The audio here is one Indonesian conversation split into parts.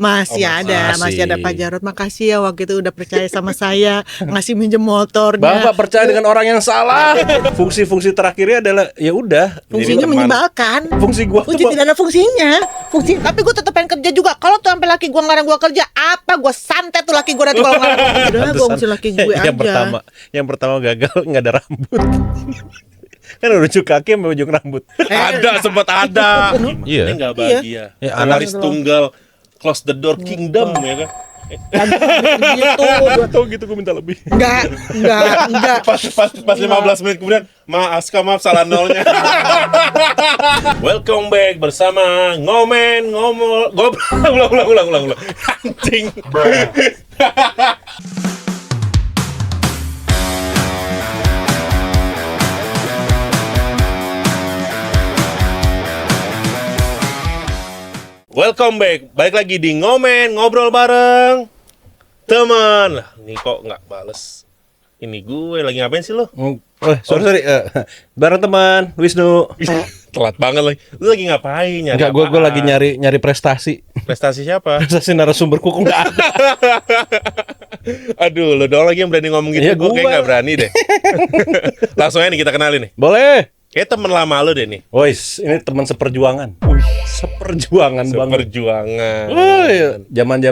Masih ada Pak Jarod. Makasih ya waktu itu udah percaya sama saya, ngasih minjem motornya. Bapak percaya dengan orang yang salah. Fungsi-fungsi terakhirnya adalah ya udah. Fungsinya menyebalkan. Fungsi gua tuh tidak ada fungsinya. Tapi gue tetap pengen kerja juga. Kalau tuh sampai laki gue ngarang gue kerja, apa gue santet tuh laki gue nanti kalau ngarang gue kerja. Udah gue mesti laki gue aja. Yang pertama gagal nggak ada rambut. Kan udah ujung kaki sama ujung rambut. Ada sempat ada. Iya. Ini nggak bahagia. Ya, Alaris tunggal. Close the door kingdom ya kan. Tahu gitu gue minta lebih. Enggak. Pas 15 menit kemudian, maaf salah nolnya. Welcome back bersama ngomol. Ulang. Anjing. Welcome back, balik lagi di ngobrol bareng teman. Lah, ini kok nggak bales? Ini gue lagi ngapain sih lo? Sorry. Bareng teman Wisnu. Telat banget lagi. Lu lagi ngapain? Enggak, gue lagi nyari prestasi. Prestasi siapa? Prestasi narasumberku kok nggak ada. Aduh, lo doang lagi yang berani ngomong gitu. Iya, gue kayak nggak berani deh. Langsung aja nih kita kenalin nih. Boleh. Kayak temen lama lo deh nih. Wois, ini teman seperjuangan. Seperjuangan banget. Seperjuangan. Oh iya, zaman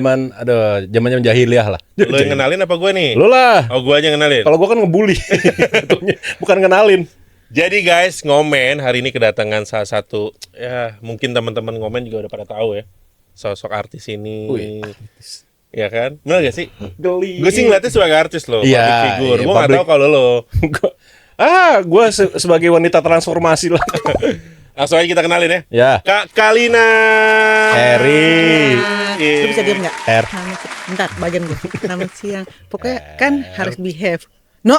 jahiliyah lah. Lo yang kenalin apa gue nih? Lo lah. Oh, gue aja yang kenalin. Kalau gue kan ngebully. Bukan kenalin. Jadi guys, Ngomen hari ini kedatangan salah satu, ya mungkin teman-teman Ngomen juga udah pada tahu ya, sosok artis ini. Ya kan? Bener gak sih? Geli. Gue sih ngeliatnya sebagai artis loh, Iya, public figure. Gue gak public. tahu kalau lo. Gue sebagai wanita transformasi lah. Langsung aja kita kenalin ya. Ya. Kak Kalina. Eri. Lu bisa diam nggak? R. Bentar, bagian gue. Selamat siang. Pokoknya kan harus behave. No.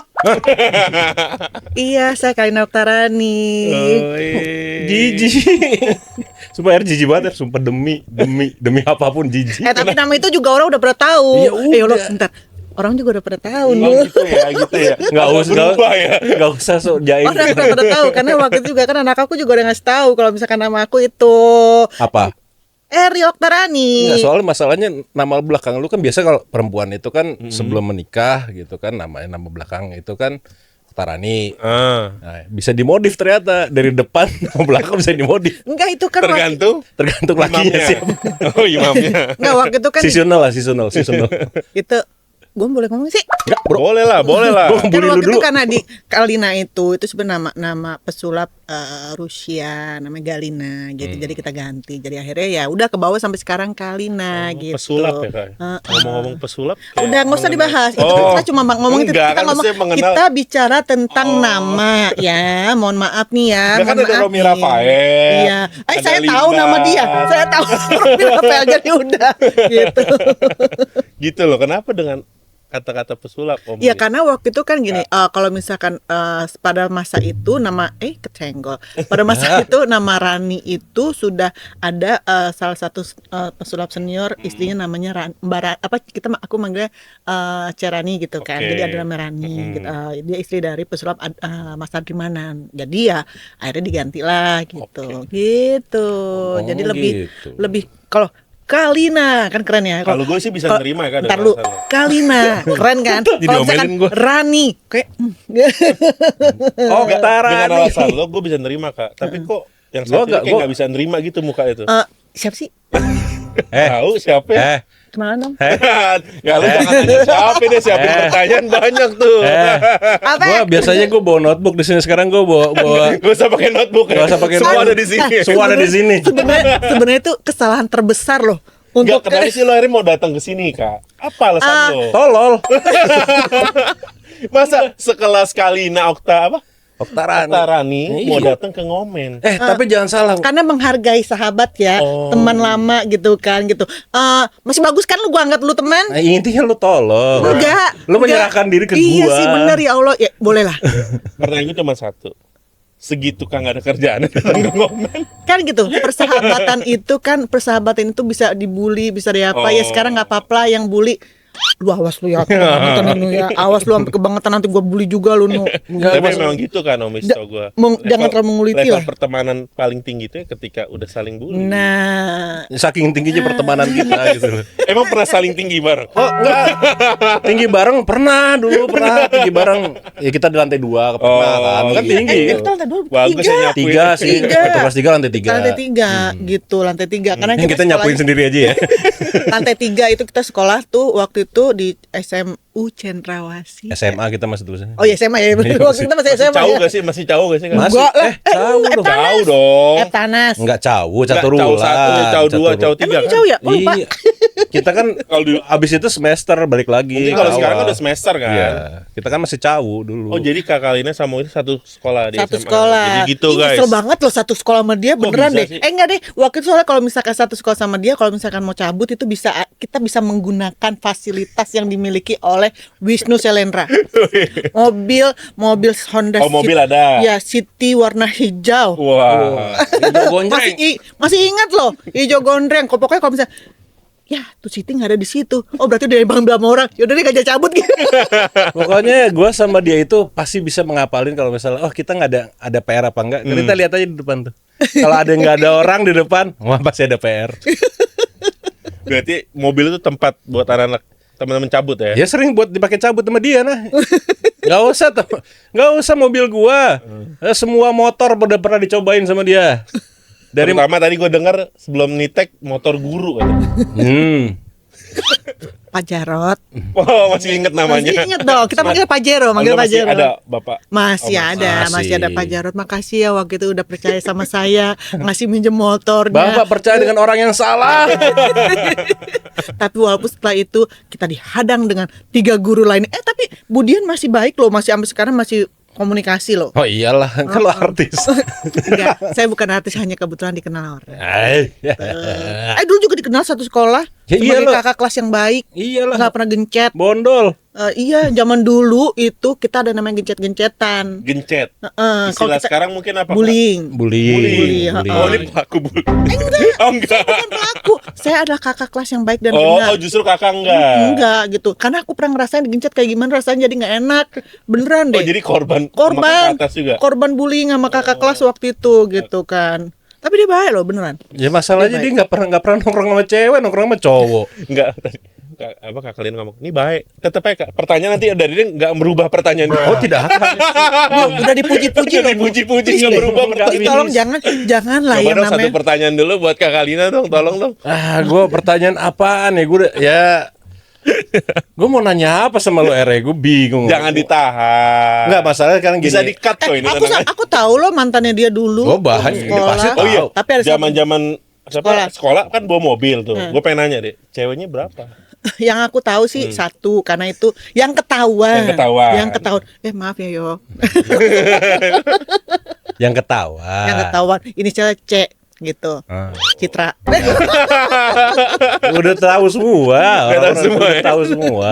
Iya, saya Kalina Oktarani. Jijik. Sumpah R jijik banget, sumpah demi apapun jijik. Tapi nama itu juga orang udah pernah tahu. Ya udah. Bentar. Orang juga udah pernah tahu. Gitu ya. Nggak usah sok jaim. Orang udah pernah tahu karena waktu itu juga kan anak aku juga udah ngasih tahu kalau misalkan nama aku itu Apa? Eri Oktarani. Nggak, soalnya masalahnya nama belakang lu kan biasa kalau perempuan itu kan sebelum menikah gitu kan nama belakang itu kan Oktarani. Nah, bisa dimodif ternyata dari depan nama belakang bisa dimodif. Enggak, itu kan Tergantung lakinya siapa. Oh, imamnya. Enggak, waktu itu kan Seasonal. itu gue boleh ngomong sih? Enggak, bro. Boleh lah. Kan waktu itu karena di Kalina itu sebenarnya nama pesulap Rusia, namanya Galina gitu. Jadi kita ganti. Jadi akhirnya ya udah ke bawah sampai sekarang Kalina gitu. Pesulap ya, Kak? Ngomong-ngomong pesulap. Udah nggak usah dibahas. Itu kita cuma ngomong itu. Kita bicara tentang nama ya. Mohon maaf nih ya. Kan ada Romi Rafael. Iya. Saya tahu nama dia. Saya tahu Romi Rafael, jadi udah gitu. Gitu loh. Kenapa dengan kata-kata pesulap, Om? Iya, karena waktu itu kan gini, kalau misalkan pada masa itu nama kecenggol. Pada masa itu nama Rani itu sudah ada salah satu pesulap senior, istrinya namanya aku manggilnya Cerani gitu kan. Jadi ada nama Rani gitu. Dia istri dari pesulap Mas Adrimanan. Jadi ya akhirnya diganti lah gitu. Gitu. Jadi lebih kalau Kalina kan keren ya. Kalau gue sih bisa nerima kan. Ntar lu Kalina keren kan. Kalau misalkan Rani kayak dengan alasan lo gue bisa nerima, Kak. Tapi kok yang satu kayak nggak bisa nerima gitu muka itu. Siapa sih? Tahu siapa? Kenalan dong. Ya lu jangan tanya siapa deh, siapin pertanyaan banyak tuh. Biasanya gue bawa notebook di sini, sekarang gue bawa. Gak usah pakai notebook. Semua ada di sini. Semua ada di sini. Sebenarnya itu kesalahan terbesar loh. Untuk kenapa sih lo akhirnya mau datang ke sini, Kak? Apa alasan lo? Tolol. Masa sekelas Kalina Oktarani mau datang ke Ngomen. Tapi jangan salah. Karena menghargai sahabat ya, teman lama gitu kan gitu. Masih bagus kan lu gua anggap lu teman? Intinya lu tolol. Enggak. Lu menyerahkan diri ke gua. Iya sih benar ya Allah. Ya boleh lah. Pertanyaan gue cuma satu. Segitu kan gak ada kerjaan datang ke Ngomen. Kan gitu. Persahabatan itu bisa dibully, bisa diapa. Ya sekarang enggak apa-apa yang bully. Lu awas lu ya, kebangetan lu ya. Awas lu sampai kebangetan nanti gua bully juga lu nu. Tapi memang gitu kan Om Isto gua. Jangan terlalu menguliti level lah. pertemanan paling tinggi itu ya ketika udah saling bully. Nah, Saking tingginya pertemanan kita gitu loh. Emang pernah saling tinggi bareng? Oh enggak, tinggi bareng pernah tinggi bareng. Ya kita di lantai 2 pernah kan, kan iya. tinggi. kita lantai 2, Bagus ya nyapuin. 3 sih, Tiga. waktu kelas 3 lantai 3. lantai 3 gitu, lantai 3 karena Yang kita nyapuin sekolahnya- sendiri aja ya. lantai 3 itu kita sekolah tuh waktu itu di SMU Cendrawasih. SMA kita masih tulisannya. Oh ya SMA ya, waktu kita masih SMA Jauh ya. gak sih? Masih jauh gak sih? Kan? Masih. Enggak lah, Jauh dong. Jauh dong. Tanas. Enggak jauh, Nggak, catur jauh ulang. satu, jauh dua, jauh tiga. Emang kan? jauh ya? Oh, lupa. Iya. Kita kan Kalau dulu- abis itu semester balik lagi. Mungkin kalau ke sekarang awal. udah semester kan? Iya. Kita kan masih jauh dulu. Oh jadi kakak Lina sama itu satu sekolah di Satu SMA. sekolah. Jadi gitu Ih, guys. Kesel banget loh satu sekolah sama dia, Kok beneran bisa deh. sih? Enggak deh. Waktu itu soalnya kalau misalkan satu sekolah sama dia, kalau misalkan mau cabut itu kita bisa menggunakan fasilitas yang dimiliki oleh Wisnu Selendra. mobil Honda Oh, mobil City- ada. Ya, City warna hijau. Wah. Masih ingat loh, hijau gondreng. Kok pokoknya kalau misalnya ya tuh Siti nggak ada di situ. Oh berarti dia bang sama orang. Yaudah deh gak cabut gitu. Pokoknya gue sama dia itu pasti bisa mengapalin kalau misalnya kita nggak ada PR apa enggak. Kita lihat aja di depan tuh. Kalau ada nggak ada orang di depan, wah pasti ada PR. Berarti mobil itu tempat buat anak-anak teman-teman cabut ya? Ya sering buat dipakai cabut sama dia nah. Nggak usah mobil gua. Semua motor udah pernah dicobain sama dia. Dari pertama tadi gue dengar sebelum nitek motor guru katanya. Pak Jarot. Wow, masih inget namanya. Masih inget dong. Kita manggil Pak Jero, manggil Pak Masih Jero. ada Bapak. Masih Oh, ada, masih ada masih. Pak Jarot. Makasih ya waktu itu udah percaya sama saya, ngasih minjem motornya. Bapak percaya dengan orang yang salah. Tapi walaupun setelah itu kita dihadang dengan 3 guru lain. Tapi Budian masih baik loh, masih sampai sekarang masih komunikasi loh. Oh iyalah, kan lo artis. Enggak, saya bukan artis, hanya kebetulan dikenal orang. Dulu juga dikenal satu sekolah Ya sebagai iyalah. kakak kelas yang baik. Iyalah. Nggak pernah gencet. Bondol. Iya, zaman dulu itu kita ada namanya gencet-gencetan. Gencet. Kalau Istilah kita sekarang mungkin apa? bullying. Bullying. Oh, ini pelaku bullying. Oh, enggak. Bukan pelaku. Saya adalah kakak kelas yang baik dan Oh, benar. justru kakak enggak. Enggak gitu. Karena aku pernah ngerasain digencet kayak gimana rasanya, jadi nggak enak. Beneran Oh, deh. jadi korban korban sama kakak atas juga. korban bullying sama kakak kelas waktu itu gitu kan. Tapi dia baik loh beneran. Ya masalahnya dia nggak pernah nongkrong sama cewek, nongkrong sama cowok. Enggak. Kakak Lina ngomong, ini baik. Tetep aja Kak. Pertanyaan nanti dari dia enggak merubah pertanyaan. Oh tidak akan. Udah dipuji-puji loh. Bu. Dipuji-puji Please enggak deh. berubah Jadi pertanyaan. tolong jangan lah Coba yang dong satu namanya. pertanyaan dulu buat Kakak Lina dong, tolong dong. Gue pertanyaan apaan ya? Gue mau nanya apa sama lo Ere? Gue bingung. Jangan ditahan. Enggak, masalahnya kan gini. Bisa di-cut kok ini. tenang aja. Aku tahu loh mantannya dia dulu. Gua bahan, waktu ini sekolah. pasti tahu. Oh iya, Tapi ada zaman-zaman sekolah kan bawa mobil tuh. Hmm. Gue pengen nanya deh, ceweknya berapa? yang aku tahu sih satu, karena itu yang ketahuan. Yang ketahuan. Maaf ya yo. Yang ketawa. Yang ketahuan. Inisialnya C gitu. Citra. Udah tahu semua. Udah tahu Orang-orang semua, udah ya? tahu semua.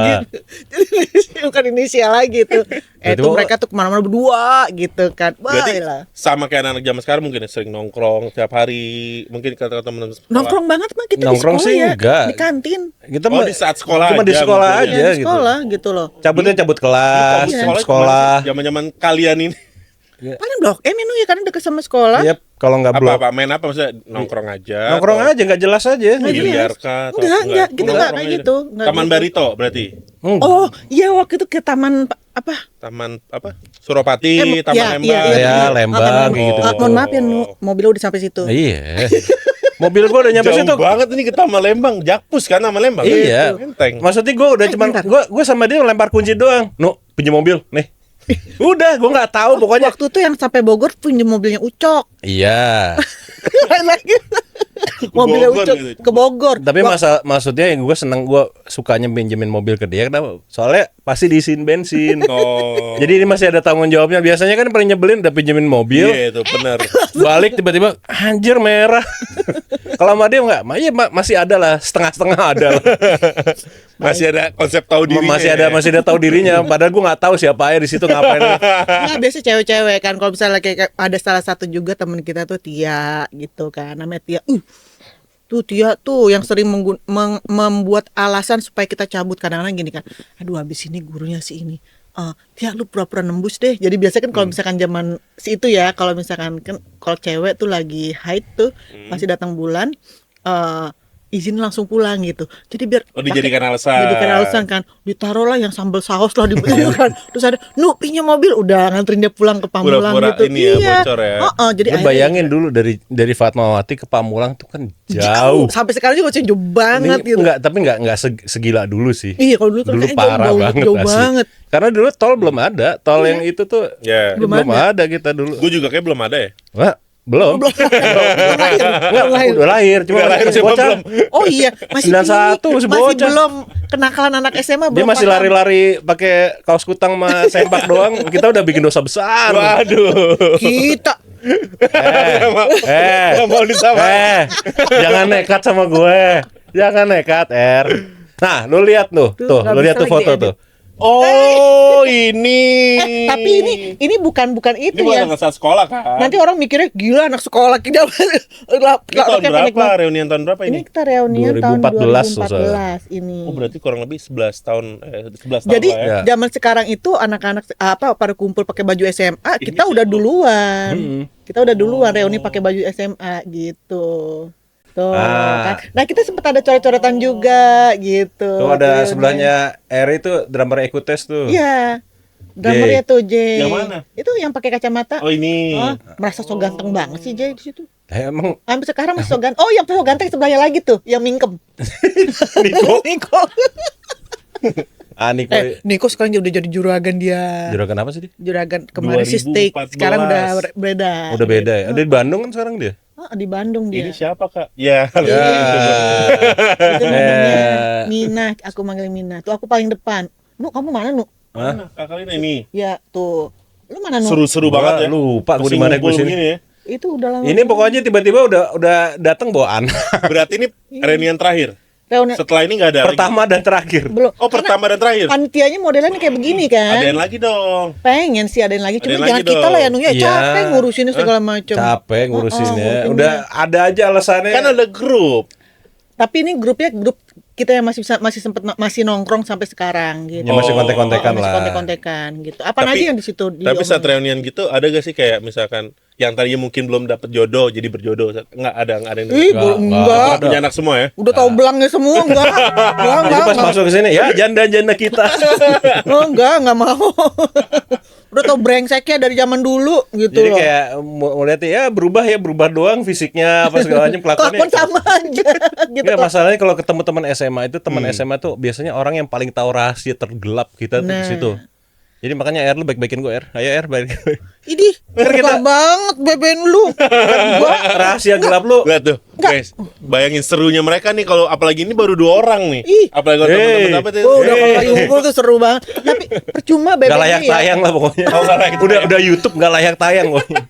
Jadi bukan inisial lagi tuh. Berarti Itu mereka tuh kemana-mana berdua gitu kan. Berarti Baiklah. sama kayak anak zaman sekarang mungkin ya, sering nongkrong setiap hari, mungkin kata teman-teman sekolah. Nongkrong banget mah kita Nongkrong di sekolah sih ya. enggak. Di kantin. Kita Oh, di saat sekolah cuma di aja sekolah ngumpulnya. aja Ya, di gitu. sekolah gitu loh. Cabutnya cabut kelas, sekolah. Zaman-zaman kalian ini Paling Blok M itu ya karena deket sama sekolah. Yep, kalau nggak blok. apa main apa maksudnya nongkrong aja. Nongkrong atau aja nggak jelas aja. Nggak jelas. biliar kah, atau Enggak, kita nggak kayak Nongkrong aja. gitu, nggak Taman gitu. Barito berarti. Oh, iya waktu itu ke taman apa? Taman apa? Suropati, Taman iya, Lembang. iya, Ya, iya. Lembang, Taman- kayak gitu. Mohon maaf ya, Nu, mobilnya udah sampai situ. Iya. Mobil gua udah nyampe Jauh situ. banget ini ke Taman Lembang, Jakpus kan Taman Lembang. Iya. Enteng. Maksudnya gue udah cuman bentar. gue sama dia lempar kunci doang. Nu, pinjam mobil nih. Udah, gue nggak tahu pokoknya. Waktu itu yang sampai Bogor pinjam mobilnya Ucok. Iya. Lagi. Mobilnya Bogor Ucok gitu. ke Bogor. Tapi maksudnya yang gue seneng, gue sukanya pinjemin mobil ke dia kenapa? Soalnya pasti diisiin bensin. Oh. Jadi ini masih ada tanggung jawabnya. Biasanya kan paling nyebelin udah pinjemin mobil, Iya itu benar. balik tiba-tiba anjir merah. Kalau sama dia enggak, iya masih ada lah, setengah-setengah ada lah. Masih ada konsep tahu diri. masih ada tahu dirinya. Padahal gue nggak tahu siapa aja di situ ngapain. Nah, biasa cewek-cewek kan kalau misalnya kayak ada salah satu juga temen kita tuh Tia gitu kan. Namanya Tia. Tuh Tia tuh yang sering membuat alasan supaya kita cabut. Kadang-kadang gini kan, aduh habis ini gurunya si ini, Tia lu pura-pura nembus deh. Jadi biasanya kan kalau misalkan zaman si itu ya, kalau misalkan kan kalau cewek tuh lagi haid tuh masih datang bulan, izin langsung pulang gitu. Jadi biar dijadikan alasan. Jadikan alasan kan, ditaruh lah yang sambal saus lah di kan. Terus ada, pinjam mobil, udah nganterin dia pulang ke Pamulang Pura-pura gitu. ini ya, bocor ya. Jadi Lu bayangin dulu dari Fatmawati ke Pamulang tuh kan jauh. Sampai sekarang juga masih jauh banget gitu. Tapi enggak segila dulu sih. Iya, kalau dulu kan kayaknya parah banget jauh asli. banget. Karena dulu tol belum ada. Tol yang itu tuh belum ada kita dulu. Gue juga kayak belum ada ya. Wah, belum. Udah lahir, cuma masih bocah. Oh iya, masih 91 masih bocah. Masih belum kenakalan anak SMA. Dia masih lari-lari pakai kaos kutang sama sempak doang. Kita udah bikin dosa besar. Waduh. Kita Mau disamain. Jangan nekat sama gue. Jangan nekat, Nah, lu lihat tuh lu lihat tuh foto tuh. Oh, ini. Tapi ini bukan itu Ini ya. bukan saat sekolah kan? Nanti orang mikirnya gila anak sekolah kita. Ini tahun berapa? Reunian tahun berapa Ini ini? kita reunian tahun 2014 ini. Oh, berarti kurang lebih 11 tahun 11 tahun Jadi lah ya. zaman sekarang itu anak-anak pada kumpul pakai baju SMA, kita udah duluan. Kita udah duluan reuni pakai baju SMA gitu. Tuh, kan. Nah, kita sempat ada coret-coretan juga gitu. Tuh ada sebelahnya itu drummer Ekutes tuh. Iya. Drummernya tuh J. Yang mana? Itu yang pakai kacamata. Oh, ini. Merasa so ganteng banget sih J di situ. Emang Sampai sekarang masih so ganteng. Oh, yang so ganteng sebelahnya lagi tuh, yang mingkem. Niko. Niko. Niko. Niko sekarang udah jadi juragan dia. Juragan apa sih dia? Juragan kemarin si steak. 2014. Sekarang udah beda. Udah beda ya. Ada di Bandung kan sekarang dia. Di Bandung dia. Ini siapa, Kak? Ya. Itu namanya Mina, aku manggil Mina. Tuh aku paling depan. Nu, kamu mana, Nu? Mana? Kakak ini. Ya, tuh. Lu mana, Nu? Seru-seru banget ya. Lupa gue di mana gue sini. Ya. Itu udah lama. Ini pokoknya tiba-tiba udah datang bawa anak. Berarti ini reunian terakhir. Reuni- Setelah ini nggak ada Pertama dan terakhir. Belum. lagi. Oh, pertama dan terakhir. Panitianya modelnya kayak begini kan. Adain lagi dong. Pengen sih adain lagi, cuma Adain jangan lagi kita dong. lah ya, Nu ya. Iya. Capek ngurusin segala macam. Capek ngurusinnya. ngurusinnya. Udah ada aja alasannya. Kan ada grup. Tapi ini grupnya grup kita yang masih nongkrong sampai sekarang gitu. Ya, masih kontek-kontekan Masih lah. kontek-kontekan gitu. Apa aja yang di situ Tapi saat reunian gitu ada gak sih kayak misalkan yang tadinya mungkin belum dapet jodoh jadi berjodoh? Nggak ada yang Enggak. punya anak semua ya? Udah tahu belangnya semua enggak. Jadi pas masuk ke sini ya janda-janda kita. Enggak mau. Udah tau brengseknya dari zaman dulu gitu Jadi loh. kayak mau lihat ya berubah doang fisiknya apa segala macam Kelakuan kelakuannya. sama aja gitu. Enggak, masalahnya kalau ketemu teman SMA itu SMA tuh biasanya orang yang paling tahu rahasia tergelap kita tuh di Nah. situ. Jadi makanya lu baik-baikin gue Ayo baikin gue. Idih, kita banget beben lu. Rahasia gelap lu. Lihat tuh, guys. Bayangin serunya mereka nih kalau apalagi ini baru 2 orang nih. Ih. Apalagi kalau teman-teman dapat itu. Udah kalau lagi ngumpul tuh seru banget. Tapi percuma Gak bebennya layak ya. tayang lah pokoknya. Udah YouTube gak layak tayang pokoknya.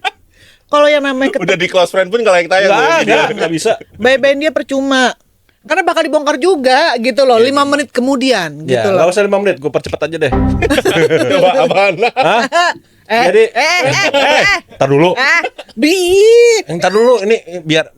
Kalau yang namanya Udah di close friend pun kalau yang tayang. Gak bisa. beben dia percuma. Karena bakal dibongkar juga gitu loh, 5 menit kemudian Ya, gitu gak loh. usah 5 menit, gue percepat aja deh. Apaan? Hah? Jadi, tar dulu. Ntar dulu ini biar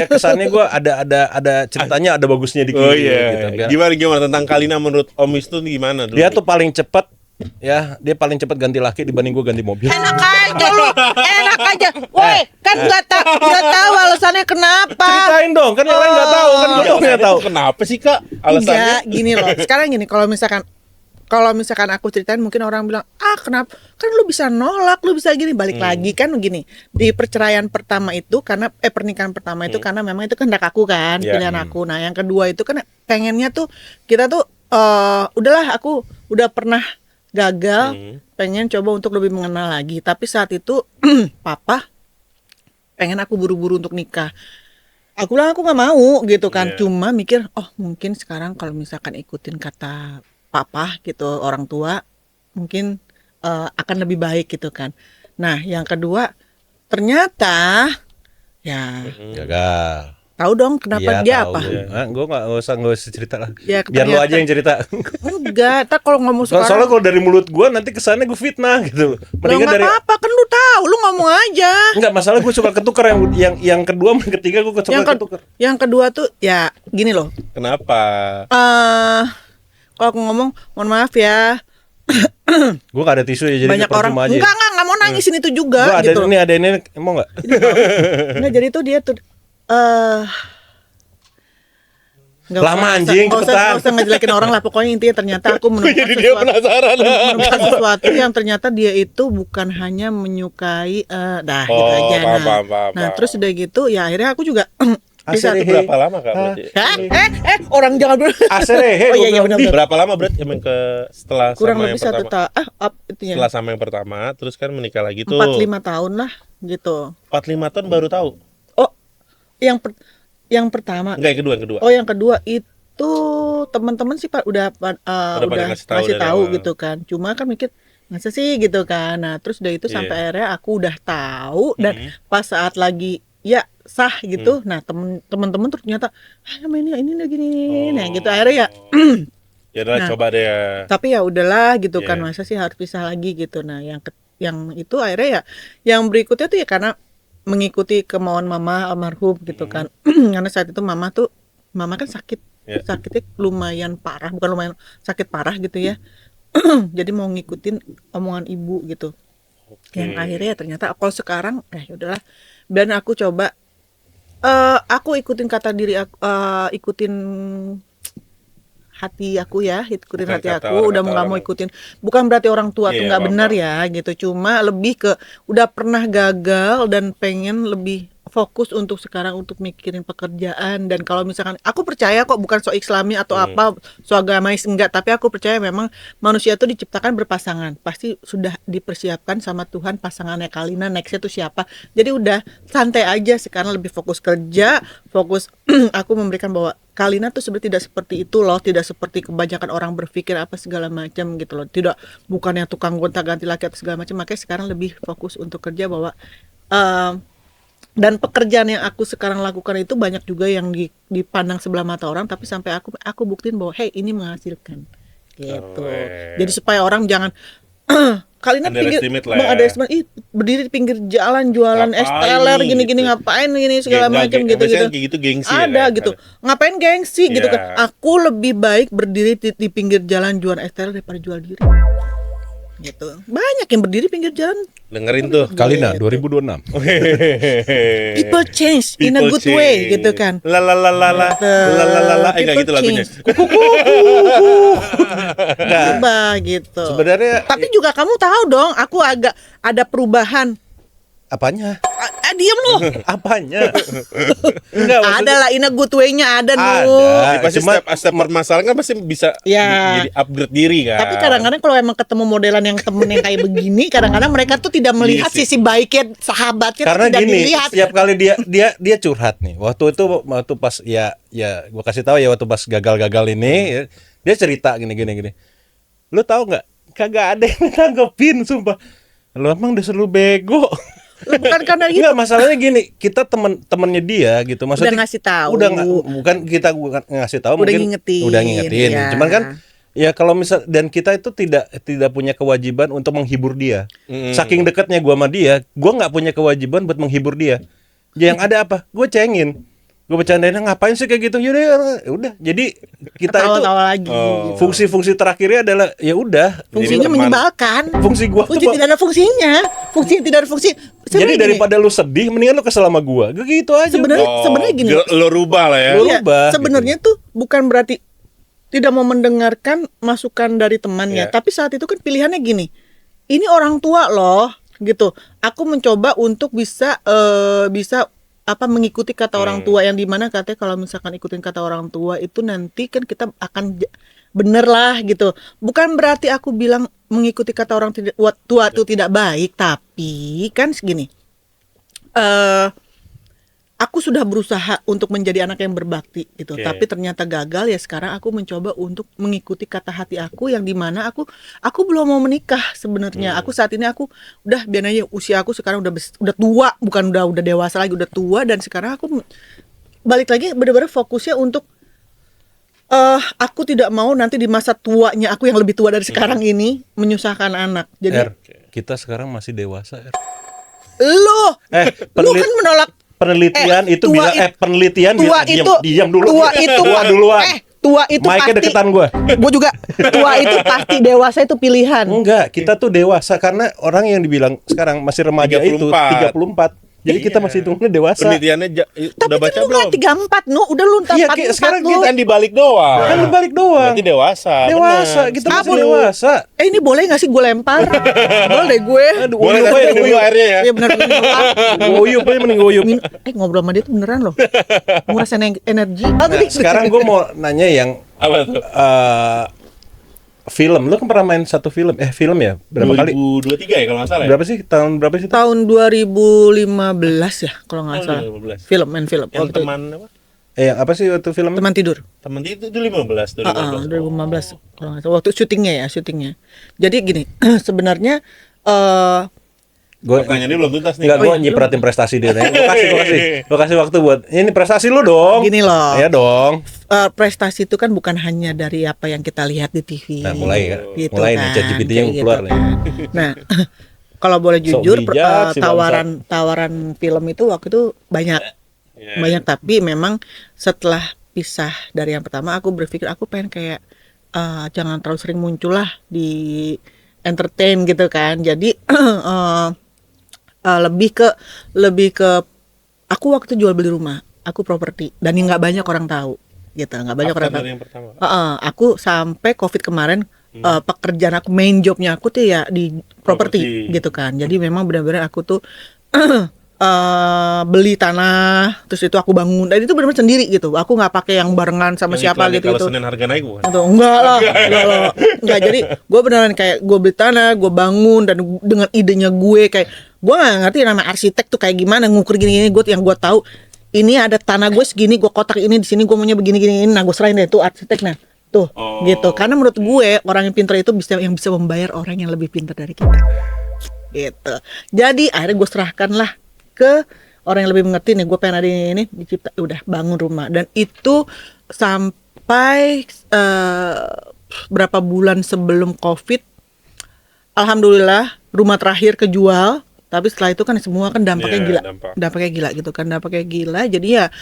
kesannya gue ada ceritanya ada bagusnya dikit. Oh gitu. iya. Gimana tentang Kalina menurut Om Wisnu nih gimana dulu? Dia tuh paling cepat ya, dia paling cepat ganti laki dibanding gue ganti mobil. Enak aja lu, enak aja. Woi, kan nggak tahu alasannya kenapa. Ceritain dong, kan yang lain nggak tahu, kan gue doang nggak tahu. Kenapa sih, Kak? Alasannya? Enggak, gini loh. Sekarang gini, kalau misalkan aku ceritain mungkin orang bilang, kenapa? Kan lu bisa nolak, lu bisa gini. Balik lagi kan gini. Di perceraian pertama itu karena pernikahan pertama itu karena memang itu kehendak aku kan, Ya. pilihan aku. Nah, yang kedua itu kan pengennya tuh kita tuh udahlah aku udah pernah gagal, pengen coba untuk lebih mengenal lagi. Tapi saat itu papa pengen aku buru-buru untuk nikah. Aku bilang aku nggak mau gitu kan. Cuma mikir, mungkin sekarang kalau misalkan ikutin kata papa gitu, orang tua mungkin akan lebih baik gitu kan. Nah, yang kedua ternyata ya Gagal. Tahu dong kenapa dia tahu apa? Gue nggak usah cerita lah. Ya, Biar lu aja yang cerita. Enggak, tak kalau ngomong sekarang. Soalnya kalau dari mulut gue nanti kesannya gue fitnah gitu. Mendingan dari apa-apa kan lu tahu, lu ngomong aja. Enggak, masalah gue suka ketukar yang kedua sama ketiga gue suka ketukar. Yang kedua tuh ya gini loh. Kenapa? Kalau aku ngomong, mohon maaf ya. Gue gak ada tisu ya, jadi banyak orang aja. Enggak mau nangisin itu juga gua gitu. Ada ini mau nggak? Enggak, jadi tuh dia tuh lama anjing cepetan. Nggak usah ngejelekin orang lah, pokoknya intinya ternyata aku menemukan Jadi dia penasaran. menemukan sesuatu yang ternyata dia itu bukan hanya menyukai gitu aja. Nah, terus udah gitu ya akhirnya aku juga bisa. Berapa lama Kak berarti? Orang jangan dulu. Aserehe. Oh iya benar. Berapa lama berarti emang setelah kurang sama lebih yang 1 pertama? tahun. Setelah sama yang pertama, terus kan menikah lagi tuh. 4-5 tahun lah gitu. 4-5 tahun baru tahu. Oh, yang pertama. Enggak, yang kedua. Oh, yang kedua itu teman-teman sih Pak udah ngasih tahu gitu kan. Cuma kan mikir masa sih gitu kan. Nah, terus udah itu sampai akhirnya aku udah tahu dan pas saat lagi ya sah gitu. Nah, teman-teman ternyata ini lagi nih. Nah, gitu akhirnya ya ya udah coba deh ya. Tapi ya udahlah gitu kan, masa sih harus pisah lagi gitu. Nah, yang itu akhirnya ya yang berikutnya tuh ya karena mengikuti kemauan mama almarhum gitu kan. Karena saat itu mama kan sakitnya lumayan parah, bukan lumayan sakit parah gitu ya. Jadi mau ngikutin omongan ibu gitu. Yang akhirnya ya ternyata kalau sekarang udahlah, dan aku coba aku ikutin kata diri aku, ikutin hati aku ya, ikutin bukan hati aku, udah nggak mau ikutin. Bukan berarti orang tua tuh nggak benar ya gitu, cuma lebih ke udah pernah gagal dan pengen lebih fokus untuk sekarang untuk mikirin pekerjaan. Dan kalau misalkan aku percaya kok, bukan so islami atau apa, so agamais enggak, tapi aku percaya memang manusia itu diciptakan berpasangan, pasti sudah dipersiapkan sama Tuhan pasangannya Kalina nextnya tuh siapa. Jadi udah santai aja sekarang, lebih fokus kerja, fokus aku memberikan bahwa Kalina tuh sebenarnya tidak seperti itu loh, tidak seperti kebanyakan orang berpikir apa segala macam gitu loh, tidak, bukan yang tukang gonta-ganti laki atau segala macam. Makanya sekarang lebih fokus untuk kerja, bahwa dan pekerjaan yang aku sekarang lakukan itu banyak juga yang dipandang sebelah mata orang, tapi sampai aku buktiin bahwa hey, ini menghasilkan gitu. Jadi supaya orang jangan Kalina berdiri di pinggir jalan jualan es teler gini-gini gitu. Ngapain gini segala macam gitu. Gengsi ada ya, gitu. Ngapain gengsi gitu kan. Aku lebih baik berdiri di pinggir jalan jualan es teler daripada jual diri. Gitu. Banyak yang berdiri pinggir jalan. Dengerin tuh Kalina 2026. People change in a good way gitu kan. Enggak gitu lagunya. Coba gitu. Sebenarnya tapi juga kamu tahu dong, aku agak ada perubahan. Apanya? Diem lu. Apanya? Enggak, ada lah, in a good way-nya ada lu. Pasti step permasalahan kan pasti bisa jadi upgrade diri kan. Tapi kadang-kadang kalau emang ketemu modelan yang temen yang kayak begini, kadang-kadang mereka tuh tidak melihat sisi baiknya sahabatnya. Karena tidak gini, dilihat. setiap kali dia curhat nih. Waktu pas ya gua kasih tahu ya, waktu pas gagal ini ya, dia cerita gini. Lu tahu nggak? Kagak ada yang tanggepin, sumpah. Lu emang udah selalu bego. Bukan karena gitu. Enggak, masalahnya gini, kita temennya dia gitu, maksudnya udah ngasih tahu. Bukan kita ngasih tahu, udah mungkin udah ngingetin. Ya. Cuman kan ya kalau misal, dan kita itu tidak punya kewajiban untuk menghibur dia. Saking dekatnya gua sama dia, gua nggak punya kewajiban buat menghibur dia. Yang ada apa? Gue cengin. Gue bercandain, ngapain sih kayak gitu? Yaudah, udah. Jadi kita tawa-tawa lagi. Fungsi terakhirnya adalah ya udah. Fungsinya menyebalkan. Fungsi gua tidak ada fungsinya. Fungsi yang tidak ada fungsi. Jadi daripada lu sedih, mendingan lu kesel sama gua. Gitu aja. Sebenarnya gini. Lo rubah lah ya. Sebenarnya gitu. Tuh bukan berarti tidak mau mendengarkan masukan dari temannya, tapi saat itu kan pilihannya gini. Ini orang tua loh, gitu. Aku mencoba untuk bisa mengikuti kata orang tua, yang dimana katanya kalau misalkan ikutin kata orang tua itu nanti kan kita akan bener lah gitu. Bukan berarti aku bilang mengikuti kata orang tua itu tidak baik, tapi kan segini. Aku sudah berusaha untuk menjadi anak yang berbakti gitu, tapi ternyata gagal. Ya sekarang aku mencoba untuk mengikuti kata hati aku, yang dimana aku belum mau menikah sebenarnya. Aku saat ini udah biar aja, usia aku sekarang udah tua, bukan udah dewasa lagi, udah tua. Dan sekarang aku balik lagi benar-benar fokusnya untuk aku tidak mau nanti di masa tuanya aku yang lebih tua dari sekarang ini menyusahkan anak. Jadi kita sekarang masih dewasa. lu kan menolak penelitian itu tua bilang penelitian tua bilang itu diam dulu. Tua itu duluan. Tua itu Mic-nya pasti deketan gua. Gua juga. Tua itu pasti, dewasa itu pilihan. Enggak, kita tuh dewasa karena orang yang dibilang sekarang masih remaja 34. itu 34. Jadi kita masih hitungnya dewasa. Penelitiannya Tapi udah baca kan lu belum? nggak 34, nu udah lu entar Iya, 44 sekarang lu. Kan dibalik doang. Kan dibalik doang. Berarti dewasa. Dewasa, bener. kita masih Apa lu? dewasa. Ini boleh nggak sih gue lempar? Boleh deh gue. Boleh Uyup nggak aja, sih dulu airnya ya? Iya benar. Uyup aja mending uyup. Ngobrol sama dia tuh beneran loh. Ngurasain energi. Nah, sekarang gue mau nanya yang Apa tuh? film. Lu kan pernah main satu film ya? Berapa kali? 2023 ya kalau nggak salah ya? Berapa sih? Tahun berapa sih? Tahun 2015 ya kalau nggak Oh, salah. 2015. Main film. Yang Waktu teman apa? Yang apa sih waktu film? teman tidur. Teman itu 15 2015. 2015 kalau nggak salah. Waktu syutingnya. Jadi gini, sebenarnya Gue Pertanyaannya belum tuntas nih. Enggak, gue nyipratin prestasi dia. Gue kasih waktu buat ini prestasi lu dong. Gini loh. Ya dong. prestasi itu kan bukan hanya dari apa yang kita lihat di TV. Nah, mulai kan. Gitu Mulai kan, nih ChatGPT yang kayak gitu keluar nih. kan. Nah, kalau boleh Sok jujur, bijak si tawaran film itu waktu itu banyak, tapi memang setelah pisah dari yang pertama, aku berpikir aku pengen kayak jangan terlalu sering muncul lah di entertain gitu kan. Jadi lebih ke aku waktu jual beli rumah, aku properti dan yang nggak banyak orang tahu gitu, nggak banyak orang tahu. Yang pertama. Aku sampai COVID kemarin pekerjaan aku, main jobnya aku tuh ya di properti gitu kan. Jadi memang benar-benar aku tuh beli tanah, terus itu aku bangun, dan itu benar-benar sendiri gitu. Aku nggak pakai yang barengan sama Yang siapa iklan gitu. Kalau Senin harga naik bukan? Atau enggak lah. Jadi gue beneran kayak gue beli tanah, gue bangun, dan dengan idenya gue kayak gue nggak ngerti nama arsitek tuh kayak gimana ngukur gini-gini. Gue yang gue tahu ini ada tanah gue segini, gue kotak ini di sini, gue maunya begini-gini. Nah gue serahin deh tuh arsitek, nah tuh gitu. Karena menurut gue orang yang pintar itu bisa membayar orang yang lebih pintar dari kita. Gitu. Jadi akhirnya gue serahkan lah ke orang yang lebih mengerti. Nih gue pengen ada ini dicipta, udah bangun rumah. Dan itu sampai berapa bulan sebelum COVID, alhamdulillah rumah terakhir kejual. Tapi setelah itu kan semua kan dampaknya gila. Dampaknya gila gitu kan, dampaknya gila. Jadi ya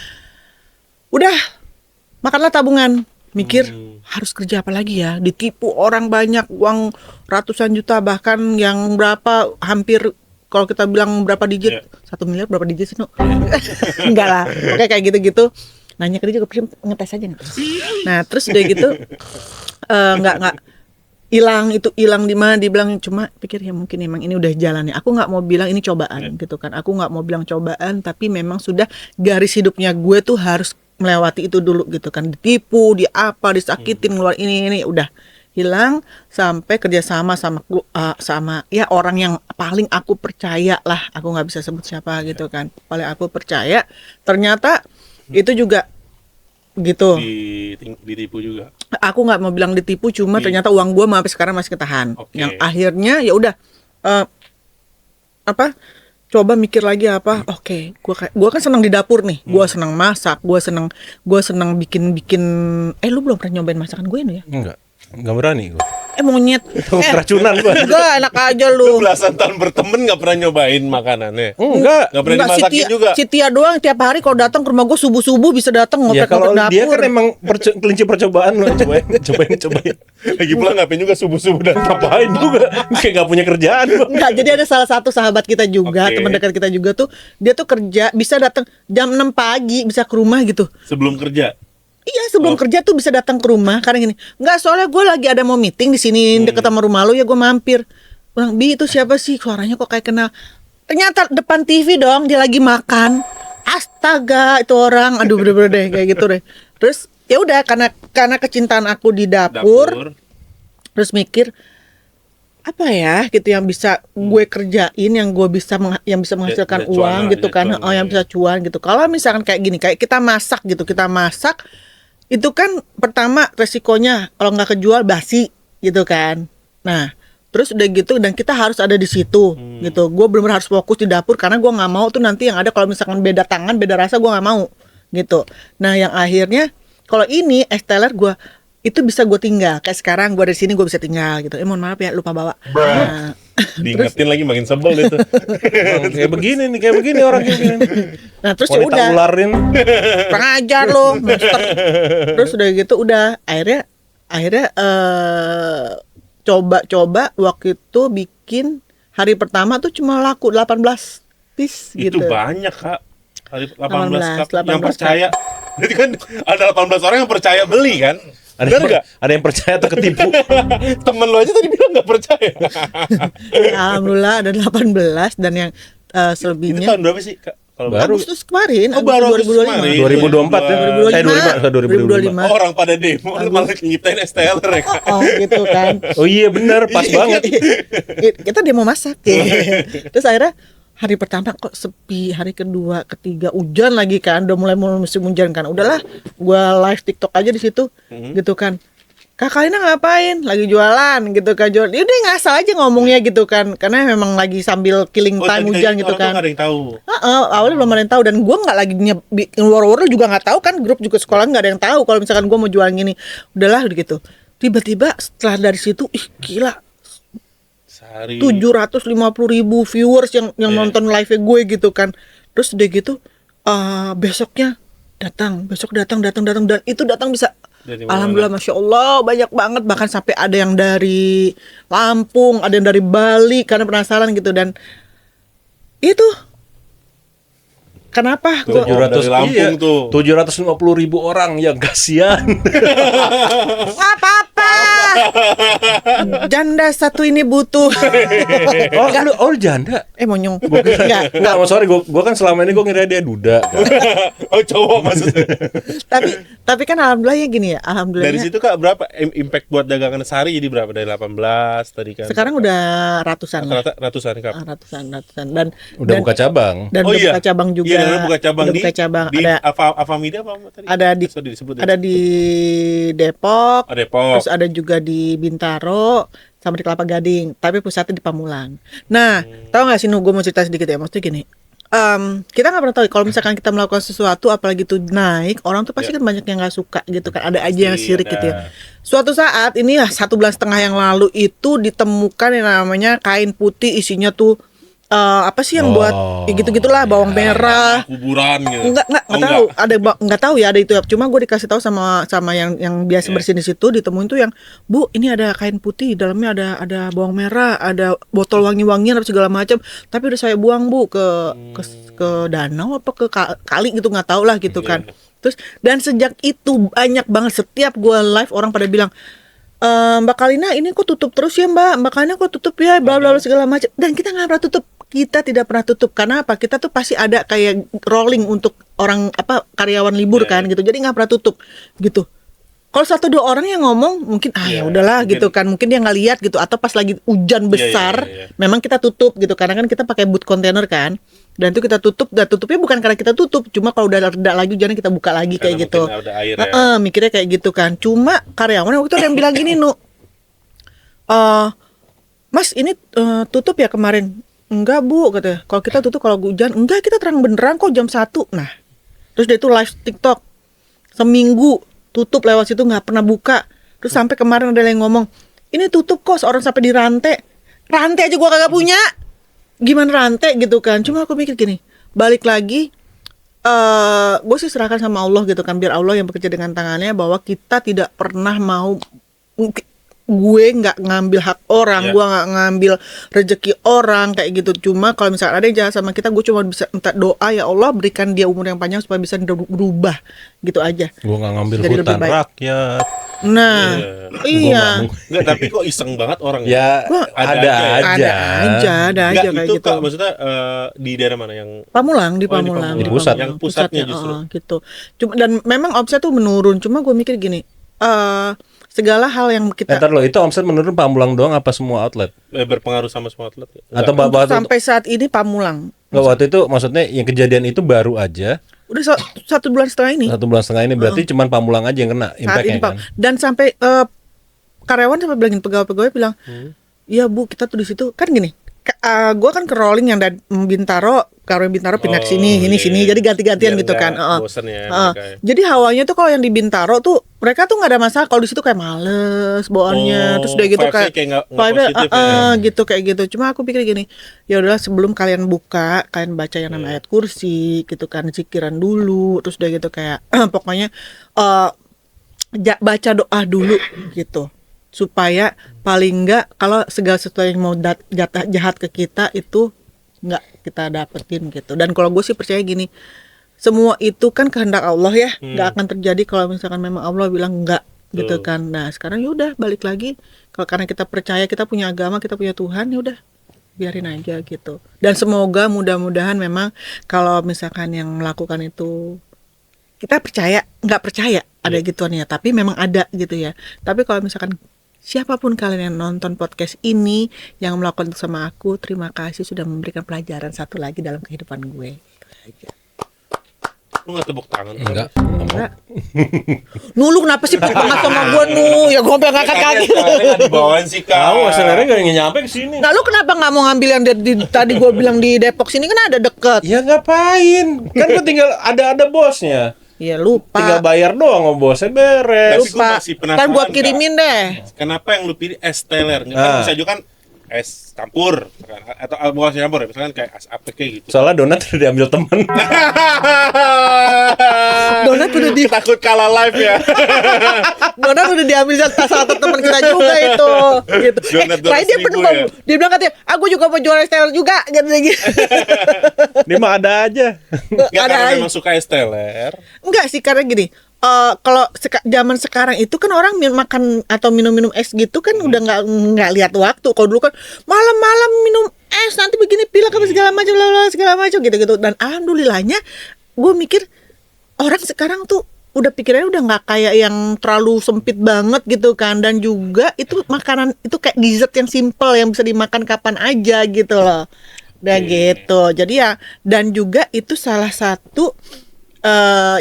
udah, makanlah tabungan. Mikir harus kerja apa lagi ya, ditipu orang banyak, uang ratusan juta, bahkan yang berapa, hampir kalau kita bilang berapa digit, 1 miliar berapa digit sih, no? Enggak lah, oke kayak gitu-gitu. Nanya ke dia juga, ngetes aja ngetes. Nah terus udah gitu, nggak hilang di mana, dibilang cuma pikir ya mungkin emang ini udah jalannya. Aku nggak mau bilang ini cobaan gitu kan, aku nggak mau bilang cobaan, tapi memang sudah garis hidupnya gue tuh harus melewati itu dulu gitu kan. Ditipu, disakitin, ngeluar ini udah hilang. Sampai kerjasama sama ya orang yang paling aku percaya lah, aku nggak bisa sebut siapa gitu kan, paling aku percaya, ternyata itu juga gitu ditipu juga. Aku nggak mau bilang ditipu, cuma ternyata uang gue sampai sekarang masih ketahan. Yang akhirnya ya udah coba mikir lagi apa. Gue kan senang di dapur nih, gue senang masak, gue senang bikin. Lu belum pernah nyobain masakan gue nih ya? Enggak berani gue. Monyet. Keracunan gue. Enggak, enak aja lu. Belasan tahun berteman nggak pernah nyobain makanannya. Enggak pernah dimasakin juga. Si Tia doang tiap hari kalau datang ke rumah gue subuh bisa datang ya ngopek dapur. Kalau dia kan emang kelinci percobaan lo, cobain. Lagi pula ngapain juga subuh-subuh dan Ngapain juga, kayak gak punya kerjaan. Enggak, jadi ada salah satu sahabat kita juga, teman dekat kita juga tuh, dia tuh kerja bisa datang jam 6 pagi bisa ke rumah gitu. sebelum kerja. Iya, sebelum kerja tuh bisa datang ke rumah. Karena gini, enggak, soalnya gue lagi ada mau meeting di sini deket sama rumah lo, ya gue mampir. Bilang, Bi, itu siapa sih? Suaranya kok kayak kenal. Ternyata depan TV dong, dia lagi makan. Astaga, itu orang. Aduh, bener-bener deh kayak gitu deh. Terus ya udah, karena kecintaan aku di dapur. Terus mikir apa ya gitu yang bisa gue kerjain, yang bisa menghasilkan uang gitu kan, yang bisa cuan gitu. Kalau misalkan kayak gini, kayak kita masak itu kan pertama resikonya kalau nggak kejual basi gitu kan. Nah terus udah gitu, dan kita harus ada di situ gitu. Gue benar-benar harus fokus di dapur, karena gue nggak mau tuh nanti yang ada kalau misalkan beda tangan beda rasa, gue nggak mau gitu. Nah yang akhirnya kalau ini Esteller gue itu bisa gue tinggal kayak sekarang gue dari sini gue bisa tinggal gitu. Mohon maaf ya lupa bawa. Nah, Diingetin lagi makin sebel itu. Kayak begini orang kayak begini. nah terus ya Wanita udah ularin. kurang ajar lo, monster. Terus udah gitu udah akhirnya coba waktu itu bikin hari pertama tuh cuma laku 18 piece gitu. Itu banyak, Kak. Hari 18 cup 18 yang percaya. Jadi kan ada 18 orang yang percaya beli kan? Ada yang percaya atau ketipu? Temen lo aja tadi bilang nggak percaya. Alhamdulillah ada 18 dan yang Itu selebihnya tahun berapa sih, Kak? Kalau Baru. Agustus kemarin, Oh, baru Agustus 2025. kemarin. 2024 ya? 2025. 2025. orang pada demo lu malah nyiptain STL ya, Kak. Oh gitu kan. Oh iya benar, pas banget. Kita demo masak ya. Terus akhirnya hari pertama kok sepi, hari kedua, ketiga hujan lagi kan, udah mulai musim hujan kan. Udahlah, gua live TikTok aja di situ, gitu kan. Kakak Lina ngapain? Lagi jualan gitu kan. Jualan. Ya udah ngasal aja ngomongnya gitu kan. Karena memang lagi sambil killing time hujan gitu kan. Orang tuh nggak ada yang tahu. Awalnya belum ada yang tahu dan gue nggak lagi war juga nggak tahu kan, grup juga sekolah nggak ada yang tahu kalau misalkan gue mau jualan gini. Udahlah gitu. Tiba-tiba setelah dari situ, gila, Sehari 750.000 viewers yang nonton live gue gitu kan. Terus udah gitu besoknya besok datang dan itu datang bisa. Alhamdulillah, Masya Allah, banyak banget. Bahkan sampai ada yang dari Lampung, ada yang dari Bali, karena penasaran gitu. Dan itu kenapa Tuh, dari Lampung tuh. 750.000 orang yang kasihan. Nggak apa-apa, janda satu ini butuh. Oh janda. Monyong. Enggak, sorry, gua kan selama ini gua ngira dia duda. Oh, cowok maksudnya. tapi kan alhamdulillah ya gini ya, alhamdulillah. Dari situ, Kak, berapa impact buat dagangan sehari jadi berapa? Dari 18 tadi kan. Sekarang udah ratusan lah. Ratusan, Kak. Ratusan dan Udah buka cabang. dan Oh, udah iya. buka cabang juga. Iya, udah buka cabang Udah buka cabang. di Ada Avamida apa tadi? ada di Sorry, disebut ya? ada di Depok, Depok. terus ada juga di Bintaro sama di Kelapa Gading, tapi pusatnya di Pamulang. Nah, tahu nggak sih, gue mau cerita sedikit ya, maksudnya gini, kita nggak pernah tahu kalau misalkan kita melakukan sesuatu apalagi itu naik, orang tuh pasti kan banyak yang nggak suka gitu kan, ada aja yang sirik gitu ya. Suatu saat ini lah 1,5 bulan yang lalu itu ditemukan yang namanya kain putih isinya tuh apa sih yang buat ya gitu-gitulah, bawang merah. Kuburan gitu. Enggak tahu, enggak tahu ya ada itu ya. Cuma gue dikasih tahu sama yang biasa bersihin di situ, ditemuin tuh yang, "Bu, ini ada kain putih, dalamnya ada bawang merah, ada botol wangi-wangian atau segala macam, tapi udah saya buang, Bu, ke danau apa ke kali gitu, nggak tahu lah gitu kan." Terus dan sejak itu banyak banget, setiap gue live orang pada bilang, "Mbak Kalina ini kok tutup terus ya, Mbak Kalina kok tutup ya, bla bla bla segala macam." Dan kita nggak pernah tutup. Kita tidak pernah tutup. Karena apa? Kita tuh pasti ada kayak rolling untuk orang karyawan libur kan gitu. Jadi nggak pernah tutup gitu. Kalau 1-2 orang yang ngomong mungkin ya udahlah mungkin. gitu kan. Mungkin dia nggak lihat gitu, atau pas lagi hujan besar memang kita tutup gitu. Karena kan kita pakai boot kontainer kan. Dan itu kita tutup, dan tutupnya bukan karena kita tutup, cuma kalau udah reda lagi hujannya kita buka lagi kayak gitu. Ada air ya. Mikirnya kayak gitu kan. Cuma karyawan waktu itu ada yang bilang gini, "Mas, ini tutup ya kemarin?" "Enggak, Bu," katanya. "Kalau kita tutup kalau hujan." "Enggak, kita terang beneran kok jam 1." Nah, terus dia itu live TikTok seminggu tutup lewat situ, nggak pernah buka. Terus sampai kemarin ada yang ngomong, "Ini tutup kok," seorang sampai di rantai aja gua kagak punya, gimana rantai gitu kan. Cuma aku mikir gini, balik lagi, gue sih serahkan sama Allah gitu kan, biar Allah yang bekerja dengan tangannya, bahwa kita tidak pernah mau, gue nggak ngambil hak orang, gue nggak ngambil rezeki orang kayak gitu. Cuma kalau misalnya ada yang jahat sama kita, gue cuma bisa minta doa, ya Allah berikan dia umur yang panjang supaya bisa berubah gitu aja. Gue nggak ngambil Jadi hutan lebih baik. rakyat. Nah, iya. Enggak, tapi kok iseng banget orang Ya ada aja. Ada aja Enggak, kayak itu gitu. Kak, maksudnya di daerah mana yang Pamulang, di Oh, di Pamulang, Pamulang. Di pusat. Yang pusatnya justru. gitu. Cuma dan memang omset tuh menurun. Cuma gue mikir gini, segala hal yang kita Ntar lo itu omset menurun Pamulang doang apa semua outlet? berpengaruh sama semua outlet? Atau untuk waktu sampai saat ini Pamulang. nggak, waktu itu maksudnya yang kejadian itu baru aja Udah 1,5 bulan ini. 1,5 bulan ini, berarti cuman Pamulang aja yang kena Saat impactnya ini, Pak. kan? Dan sampai karyawan sampai bilangin, pegawai-pegawai bilang, "Iya, Bu, kita tuh di situ." Kan gini, gue kan ke rolling yang dari Bintaro Kalau yang Bintaro pindah ke sini, sini, jadi ganti-gantian Biar gitu kan. nggak bosen ya Heeh. mereka ya. Jadi hawanya tuh kalau yang di Bintaro tuh mereka tuh nggak ada masalah. Kalau di situ kayak males bawaannya, terus udah gitu vibes-nya kayak nggak vibe-nya, positif ya. gitu kayak gitu. Cuma aku pikir gini, ya udahlah sebelum kalian buka, kalian baca yang namanya ayat kursi, gitu kan, zikiran dulu, terus udah gitu kayak pokoknya baca doa dulu gitu, supaya paling enggak kalau segala sesuatu yang mau jahat ke kita itu nggak kita dapetin gitu. Dan kalau gue sih percaya gini, semua itu kan kehendak Allah ya, nggak akan terjadi kalau misalkan memang Allah bilang enggak gitu kan. Nah sekarang ya udah balik lagi, kalau karena kita percaya, kita punya agama, kita punya Tuhan, ya udah biarin aja gitu. Dan semoga mudah-mudahan memang kalau misalkan yang melakukan itu kita percaya, nggak percaya ada gituan ya, tapi memang ada gitu ya. Tapi kalau misalkan siapapun kalian yang nonton podcast ini yang melakukan itu sama aku, terima kasih sudah memberikan pelajaran satu lagi dalam kehidupan gue. Lu nggak tepuk tangan? Enggak. Lu kenapa sih pernah sama gue Ya gue sampai ngangkat kaki. Nggak dibawain sih kak. Tahu sebenarnya nggak nyampe ke sini. Nah lu kenapa nggak mau ngambil yang tadi gue bilang di Depok sini, kan ada deket. Ya ngapain? Kan gue tinggal ada bosnya. Iya lupa. Tinggal bayar doang sama bosnya beres. Tapi gua masih penasaran, Kan gua kirimin deh. Kenapa yang lu pilih es teler? Kan bisa juga kan es campur atau bukan es campur ya, misalkan kayak es APK gitu. Soalnya donat udah diambil temen. Donat udah Takut kalah live ya. Donat udah diambil salah satu teman kita juga itu. Gitu. Donat Terakhir dia 200.000 pernah ya? dia bilang katanya, aku juga mau jual es teler juga gitu. Dia mah ada aja. Nggak, Ada karena aja. memang suka es teler. Enggak sih, karena gini, kalau zaman sekarang itu kan orang makan atau minum-minum es gitu kan udah nggak lihat waktu. Kalau dulu kan malam-malam minum es, nanti begini pilek apa segala macam gitu. Dan alhamdulillahnya gue mikir orang sekarang tuh udah pikirannya udah nggak kayak yang terlalu sempit banget gitu kan. Dan juga itu makanan itu kayak dessert yang simple yang bisa dimakan kapan aja gitu loh. Dan gitu. Jadi ya, dan juga itu salah satu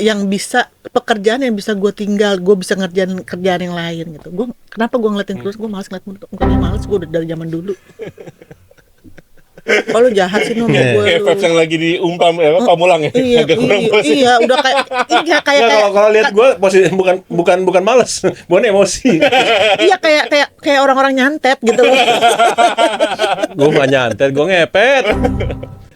yang bisa pekerjaan yang bisa gue tinggal, gue bisa ngerjain kerjaan yang lain gitu. Kenapa gue ngeliatin terus, gue malas ngeliat mukanya, malas gue udah dari zaman dulu. Kalau jahat sih sama gue. Kayak Peps yang lagi diumpam pamulang ya. Iya, Agak kurang posisi. iya, udah kayak Nggak, kalau lihat gue posisi bukan males, bukan emosi. iya kayak orang-orang nyantet gitu loh. Gue nggak nyantet, gue ngepet.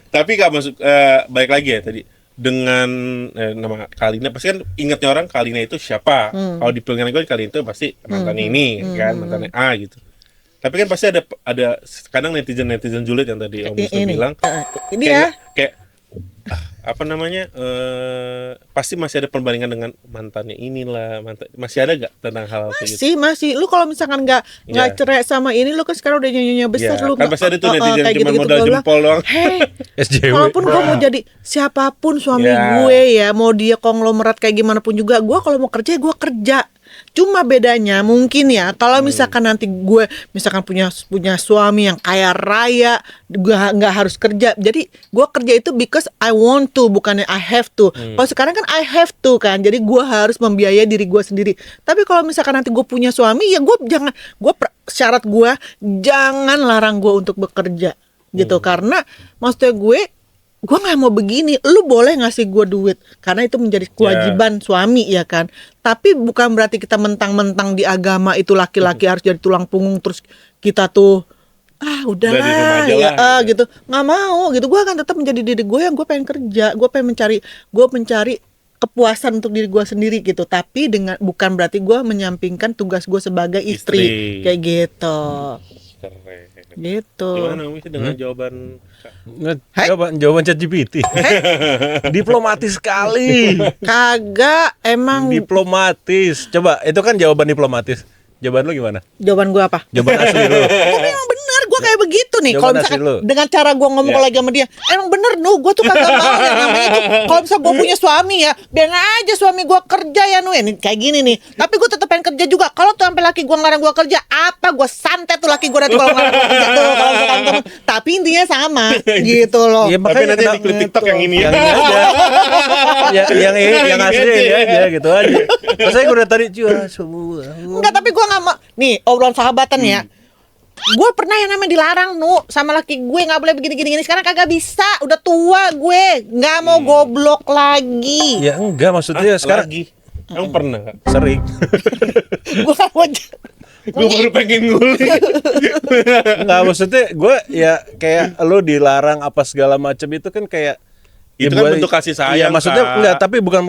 Tapi Kak masuk balik lagi ya tadi dengan nama Kalina, pasti kan ingatnya orang Kalina itu siapa. Kalau di pilihan gue Kalina itu pasti mantannya ini kan, mantannya A gitu. Tapi kan pasti ada kadang netizen julid yang tadi Om Wisnu bilang Ini ya kayak apa namanya pasti masih ada perbandingan dengan mantannya inilah, masih ada gak tentang hal kayak gitu? masih lu kalau misalkan nggak cerai sama ini, lu kan sekarang udah nyonya besar, Ya, lu kan pasti ada tuh netizen kayak cuma gitu-gitu. modal Gua bilang, jempol doang. Hey, SJW. walaupun gue mau jadi siapapun suami gue ya, mau dia konglomerat kayak gimana pun juga, gue kalau mau kerja gue kerja. Cuma bedanya mungkin ya, kalau misalkan nanti gue misalkan punya suami yang kaya raya, gue nggak harus kerja. Jadi gue kerja itu because I want to, bukannya I have to. Kalau sekarang kan I have to kan, jadi gue harus membiayai diri gue sendiri. Tapi kalau misalkan nanti gue punya suami, ya syarat gue jangan larang gue untuk bekerja gitu. Karena maksudnya gue nggak mau begini, lu boleh ngasih gue duit karena itu menjadi kewajiban suami ya kan. Tapi bukan berarti kita mentang-mentang di agama itu laki-laki harus jadi tulang punggung, terus kita tuh udahlah ya gitu. Nggak mau gitu. Gue akan tetap menjadi diri gue yang gue pengen kerja, gue mencari kepuasan untuk diri gue sendiri gitu. Tapi bukan berarti gue menyampingkan tugas gue sebagai istri. Kayak gitu. Keren. Gitu. Gimana Umi dengan jawaban Jawaban ChatGPT. Diplomatis sekali. Kagak, emang Diplomatis. Coba, itu kan jawaban diplomatis. Jawaban lu gimana? jawaban gue apa? Jawaban asli lu. Tapi emang bener, gue kayak begitu nih. Kalau Jawaban misalkan asli lu. dengan cara gue ngomong lagi sama dia, emang bener gue tuh kagak mau yang namanya tuh. Kalau misalnya gue punya suami ya, biar aja suami gue kerja ya ini kayak gini nih. Tapi gue tetap pengen kerja juga. Kalau tuh sampai laki gue ngarang gue kerja, gue santet tuh laki gue nanti kalau ngarang gue kerja tuh. Kalau misalkan temen. Tapi intinya sama gitu loh. Iya, tapi nanti di klip TikTok yang ini yang ini aja. yang asli ini aja gitu aja. Saya udah tadi jual semua. Enggak, tapi gue nggak mau. Nih obrolan sahabatan ya. Gue pernah yang namanya dilarang sama laki gue nggak boleh begini. Sekarang kagak bisa, udah tua gue, nggak mau goblok lagi. Ya enggak, maksudnya sekarang lagi. Emang pernah nggak? sering. Gue mau Gue baru pengen ngulik. Enggak, maksudnya gue ya kayak lo dilarang apa segala macam itu kan kayak Itu kan bentuk kasih sayang. Iya, maksudnya Kak. enggak, tapi bukan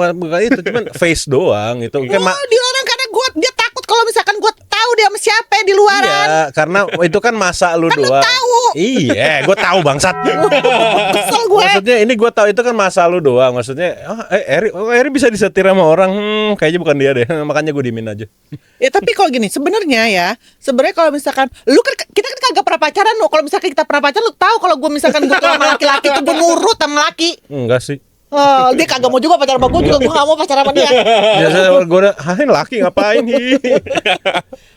itu, cuman face doang gitu. Kayak dilarang karena dia takut kalau misalkan gue tahu dia sama siapa di luaran. iya, karena itu kan masa lu Kan lu doang. tahu. Iya, gue tahu bangsat. Kesel gue. Maksudnya ini gue tahu itu kan masa lu doang. Maksudnya, Eri bisa disetir sama orang, kayaknya bukan dia deh. Makanya gue diemin aja. Ya tapi kalau gini, sebenarnya kalau misalkan lu kan kita kan kagak pernah pacaran lo. Kalau misalkan kita pernah pacaran, lu tahu kalau gue misalkan gue sama laki-laki itu gue nurut sama laki. Enggak sih. Oh, dia kagak mau juga pacaran sama gue juga gue gak mau pacaran sama dia. Biasanya gue udah, laki ngapain nih?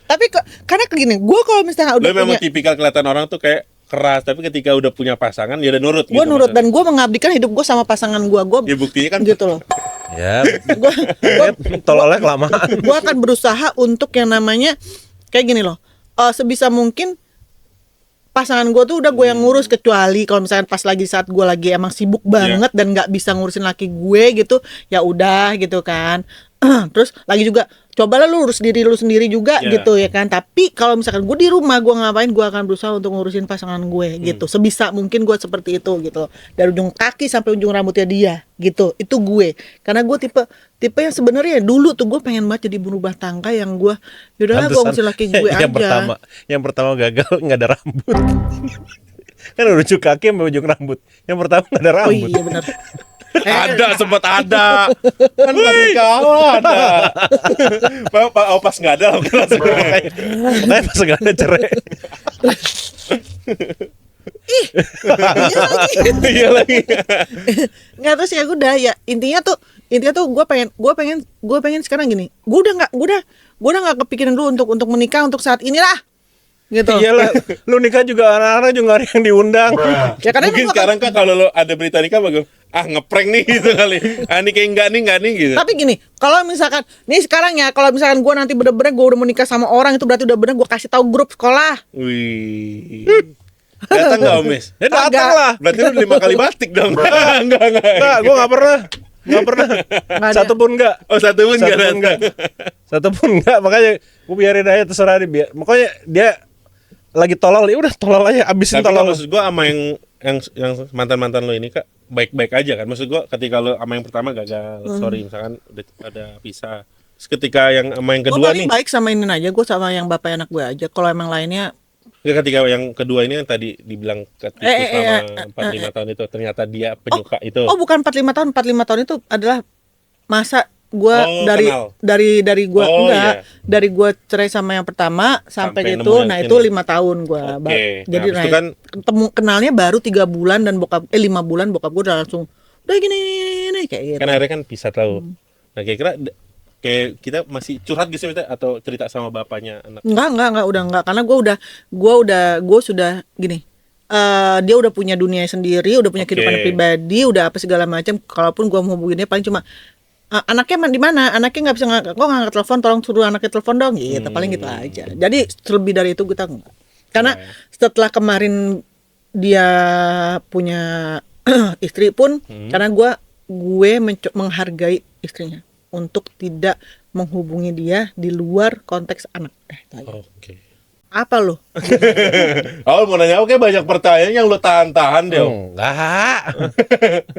Tapi karena gini, gue kalau misalnya Lo udah memang punya, tipikal kelihatan orang tuh kayak keras, tapi ketika udah punya pasangan ya udah nurut. gue nurut dan gue mengabdikan hidup gue sama pasangan gue. Ya buktinya kan Gitu loh. Ya, Gue tololnya kelamaan. gue akan berusaha untuk yang namanya kayak gini loh. Sebisa mungkin pasangan gue tuh udah gue yang ngurus, kecuali kalau misalkan pas lagi saat gue lagi emang sibuk banget dan nggak bisa ngurusin laki gue gitu, ya udah gitu kan. Terus lagi juga cobalah lu urus diri lu sendiri juga gitu ya kan. Tapi kalau misalkan gue di rumah, gue ngapain, gue akan berusaha untuk ngurusin pasangan gue gitu. Sebisa mungkin gue seperti itu gitu. Dari ujung kaki sampai ujung rambutnya dia gitu. Itu gue. Karena gue tipe yang sebenarnya dulu tuh gue pengen banget jadi ibu rumah tangga yang gue yaudahlah gue ngurusin laki gue aja. Yang pertama gagal nggak ada rambut. Kan udah ujung kaki sampai ujung rambut. Yang pertama nggak ada Oh rambut. iya benar. ada, sempat ada. Kan pasti kau ada. Pas nggak ada langsung. Makanya pas nggak ada cerai. Iya lagi. Nggak, terus ya udah ya intinya tuh gue pengen sekarang gini. Gue udah nggak kepikiran dulu untuk menikah untuk saat inilah. Gitu. Iyalah, lu nikah juga anak-anak juga nggak ada yang diundang. Ya karena Mungkin sekarang kan kalau lo ada berita nikah bagus. Ngeprank nih gitu kali. Ini kayak enggak nih gitu. Tapi gini, kalau misalkan nih sekarang ya, kalau misalkan gue nanti bener-bener gue udah mau nikah sama orang, itu berarti udah bener gue kasih tahu grup sekolah. Wih. Datang nggak Om Mes? Ya datang lah. Berarti lu 5 kali batik dong. Enggak. Enggak, gue nggak pernah. Nggak pernah. Nggak ada. Satu pun nggak. Oh, satu pun enggak. Satu pun nggak. Makanya gue biarin aja, terserah dia. Makanya dia lagi tolol, ya udah tolol aja, abisin Tapi tolol. maksud gua sama yang mantan-mantan lo ini Kak, baik-baik aja kan. Maksud gua ketika lo sama yang pertama gagal, sorry misalkan udah ada pisah. Terus ketika yang sama yang Gue kedua paling nih, baik sama ini aja, gue sama yang bapak anak gue aja. Kalau emang lainnya ketika yang kedua ini yang tadi dibilang ketika selama 4-5 tahun itu ternyata dia penyuka itu. Oh bukan 45 tahun. 45 tahun itu adalah masa gue kenal. dari gue Iya. dari gue cerai sama yang pertama sampai nemu gitu. yang Nah ini. itu 5 tahun gue. Oke. Jadi Nah, habis itu kan ketemu kenalnya baru 3 bulan dan 5 bulan bokap gue udah langsung udah gini kayak gitu. kan akhirnya kan pisah tahu. Nah kira-kira kayak kita masih curhat gitu sih atau cerita sama bapaknya anak. Enggak, udah enggak, karena gue sudah gini. Dia udah punya dunia sendiri, udah punya kehidupan pribadi, udah apa segala macam. Kalaupun gue mau hubungin dia paling cuma anaknya di mana? Anaknya nggak bisa kok nggak angkat telepon, tolong suruh anaknya telepon dong, gitu. Paling gitu aja. Jadi lebih dari itu kita enggak. Karena setelah kemarin dia punya istri pun, karena gue menghargai istrinya untuk tidak menghubungi dia di luar konteks anak. Oke. Apa lo? Oh mau nanya, oke banyak pertanyaan yang lo tahan-tahan deh.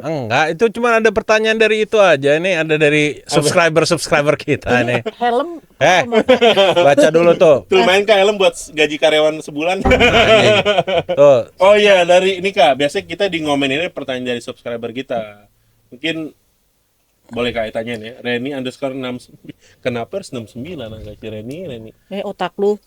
Enggak, itu cuma ada pertanyaan dari itu aja. Ini ada dari subscriber kita nih. Helm. Baca dulu tuh. Tuh main Kak helm buat gaji karyawan sebulan. Tuh. Oh iya, dari ini Kak, biasanya kita di ngomen ini pertanyaan dari subscriber kita. Mungkin boleh Kak tanyain ya. Reni_6 kenapa harus 69 agak Reni. Otak lu.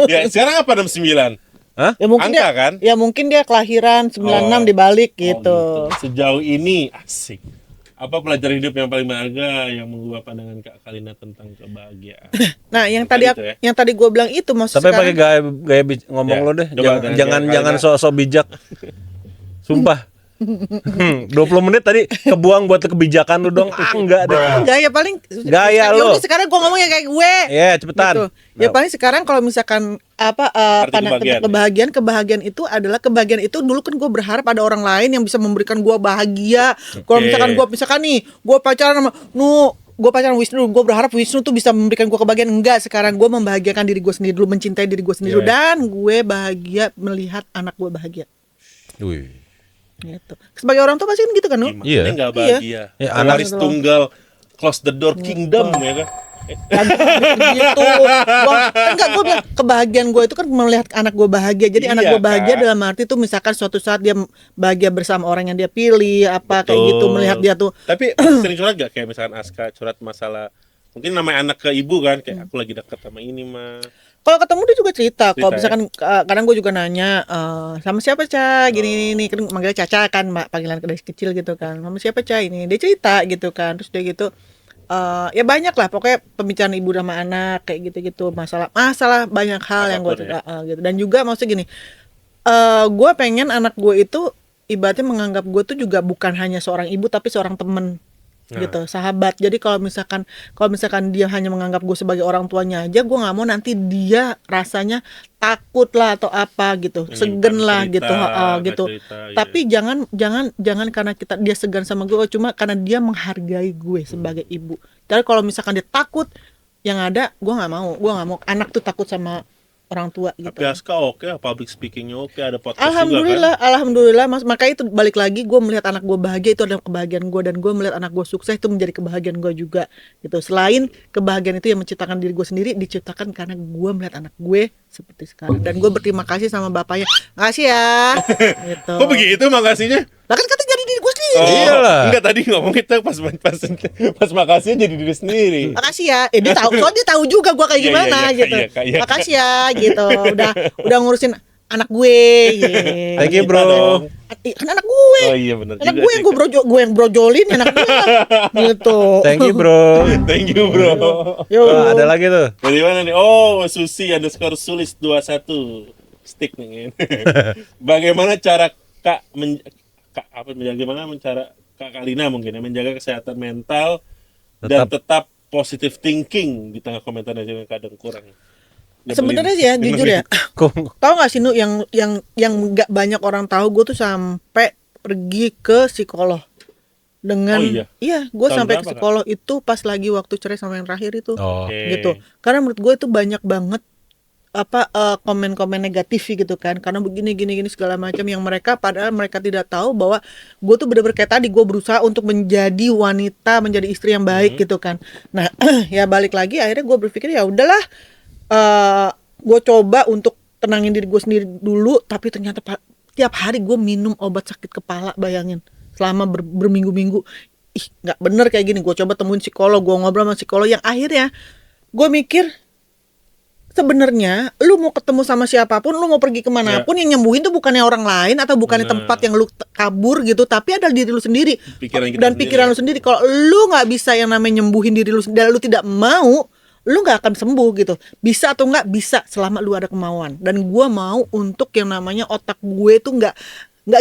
Ya, sekarang apa 69? Hah? Ya mungkin Angka dia, kan? Ya mungkin dia kelahiran 96 dibalik gitu. Sejauh ini asik. Apa pelajaran hidup yang paling berharga yang mengubah pandangan Kak Kalina tentang kebahagiaan? Nah, yang Tadi tadi itu ya? yang tadi gue bilang itu maksud Tapi sekarang pakai gaya ngomong Ya, lo deh. coba Jangan dari jangan Kalina. sosok bijak. Sumpah. 20 menit tadi kebuang buat kebijakan lu dong. Enggak deh. Enggak ya paling Gaya ya lu. udah, sekarang gua ngomongnya kayak gue. Iya, cepetan. Gitu. Ya paling sekarang kalau misalkan Arti kebahagiaan itu adalah kebahagiaan itu dulu kan gue berharap ada orang lain yang bisa memberikan gue bahagia. Kalau misalkan nih gue pacaran sama gue pacaran Wisnu, gue berharap Wisnu tuh bisa memberikan gue kebahagiaan. Enggak, sekarang gue membahagiakan diri gue sendiri dulu, mencintai diri gue sendiri dulu, dan gue bahagia melihat anak gue bahagia. Wih. Gitu. Sebagai orang tua pasti kan gitu kan, Nu? Gimana nggak bahagia? Ya, Waris tunggal, close the door kingdom ya kan? Gitu. Gue bilang kebahagiaan gue itu kan melihat anak gue bahagia. Jadi anak gue bahagia dalam arti tuh misalkan suatu saat dia bahagia bersama orang yang dia pilih, apa kayak gitu, melihat dia tuh. Tapi sering curhat gak kayak misalkan Aska curhat masalah mungkin namanya anak ke ibu kan, kayak aku lagi deket sama ini mah. Kalau ketemu dia juga cerita. Kalau Cerita, misalkan kadang gue juga nanya sama siapa Ca, gini kan manggilnya Caca kan, panggilan dari kecil gitu kan. Sama siapa Ca ini? Dia cerita gitu kan. Terus dia gitu ya banyak lah pokoknya pembicaraan ibu sama anak kayak gitu-gitu, masalah banyak hal yang gue cerita gitu. Dan juga maksudnya gini, gue pengen anak gue itu ibaratnya menganggap gue tuh juga bukan hanya seorang ibu tapi seorang temen gitu, sahabat. Jadi kalau misalkan dia hanya menganggap gue sebagai orang tuanya aja, gue nggak mau nanti dia rasanya takut lah atau apa gitu, segan lah gitu, gitu. Tapi jangan karena dia segan sama gue, cuma karena dia menghargai gue sebagai ibu. Jadi kalau misalkan dia takut, yang ada gue nggak mau anak tuh takut sama orang tua gitu. Tapi Aska public speakingnya ada podcast Alhamdulillah, juga kan? Alhamdulillah Mas. Makanya itu balik lagi, gue melihat anak gue bahagia itu adalah kebahagiaan gue, dan gue melihat anak gue sukses itu menjadi kebahagiaan gue juga gitu. Selain kebahagiaan itu yang menciptakan diri gue sendiri, diciptakan karena gue melihat anak gue seperti sekarang, dan gue berterima kasih sama bapaknya. Makasih ya. Gitu. Kok begitu makasihnya? Lah kan kata jadi diri gue sendiri. Iyalah. Enggak, tadi ngomong itu pas makasih jadi diri sendiri. Makasih ya. Dia tahu, soalnya dia tahu juga gue kayak gimana gitu. Iya. Makasih ya gitu. Udah ngurusin anak gue. Gitu. Thank you, bro. Kan anak gue. Oh iya benar juga. Anak gue yang gue yang brojolin anak gue. Gitu. Thank you, bro. Thank you, bro. Yo. Ada lagi tuh. Dari mana nih? Oh, Susi_Sulis21 stick nih. Bagaimana cara bagaimana cara Kak Kalina mungkin ya menjaga kesehatan mental dan tetap positive thinking di tengah komentar yang kadang kurang. Sebenarnya sih ya, jujur ya. Tahu nggak sih Nu, yang nggak banyak orang tahu, gue tuh sampai pergi ke psikolog dengan gue sampai ke psikolog itu pas lagi waktu cerai sama yang terakhir itu. Gitu. Karena menurut gue itu banyak banget komen-komen negatif gitu kan, karena begini segala macam yang padahal mereka tidak tahu bahwa gue tuh bener-bener kayak tadi, gue berusaha untuk menjadi wanita, menjadi istri yang baik gitu kan. Nah ya balik lagi, akhirnya gue berpikir ya udahlah, gue coba untuk tenangin diri gue sendiri dulu. Tapi ternyata tiap hari gue minum obat sakit kepala, bayangin, selama berminggu-minggu. Nggak bener kayak gini. Gue coba temuin psikolog, gue ngobrol sama psikolog, yang akhirnya gue mikir sebenarnya lu mau ketemu sama siapapun, lu mau pergi kemanapun, yang nyembuhin tuh bukannya orang lain atau bukannya tempat yang lu kabur gitu, tapi adalah diri lu sendiri dan pikiran lu sendiri. Kalau lu nggak bisa yang namanya nyembuhin diri lu sendiri, lu tidak mau, lu nggak akan sembuh gitu. Bisa atau nggak bisa selama lu ada kemauan. Dan gue mau untuk yang namanya otak gue tuh nggak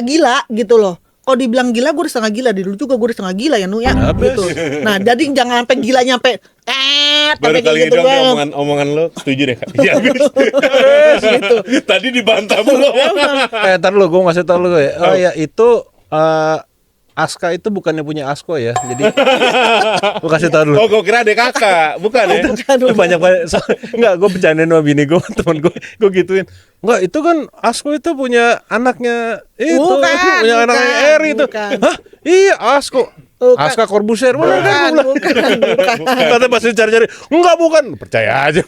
gila gitu loh. Kalau dibilang gila, gue udah setengah gila. Dulu juga gue udah setengah gila ya Nu ya gitu. Nah jadi jangan sampai gila nyampe baru kali gitu, omongan lo setuju deh Kak. Iya gitu. Tadi dibantah mulu. Ntar lu, gue ngasih tau lu ya. Oh ya itu Aska itu bukannya punya Asko ya. Jadi gue kasih tau dulu. Oh, gue kira adek kakak, bukan ya? Itu banyak enggak, gue bercandain sama bini gue, temen gue gituin. Enggak, itu kan Asko itu punya anaknya itu, punya anaknya Eri itu. Hah? Iya, Asko. Aska Corbuzier, bukan. Kata pasti cari-cari. Enggak, bukan. Percaya aja.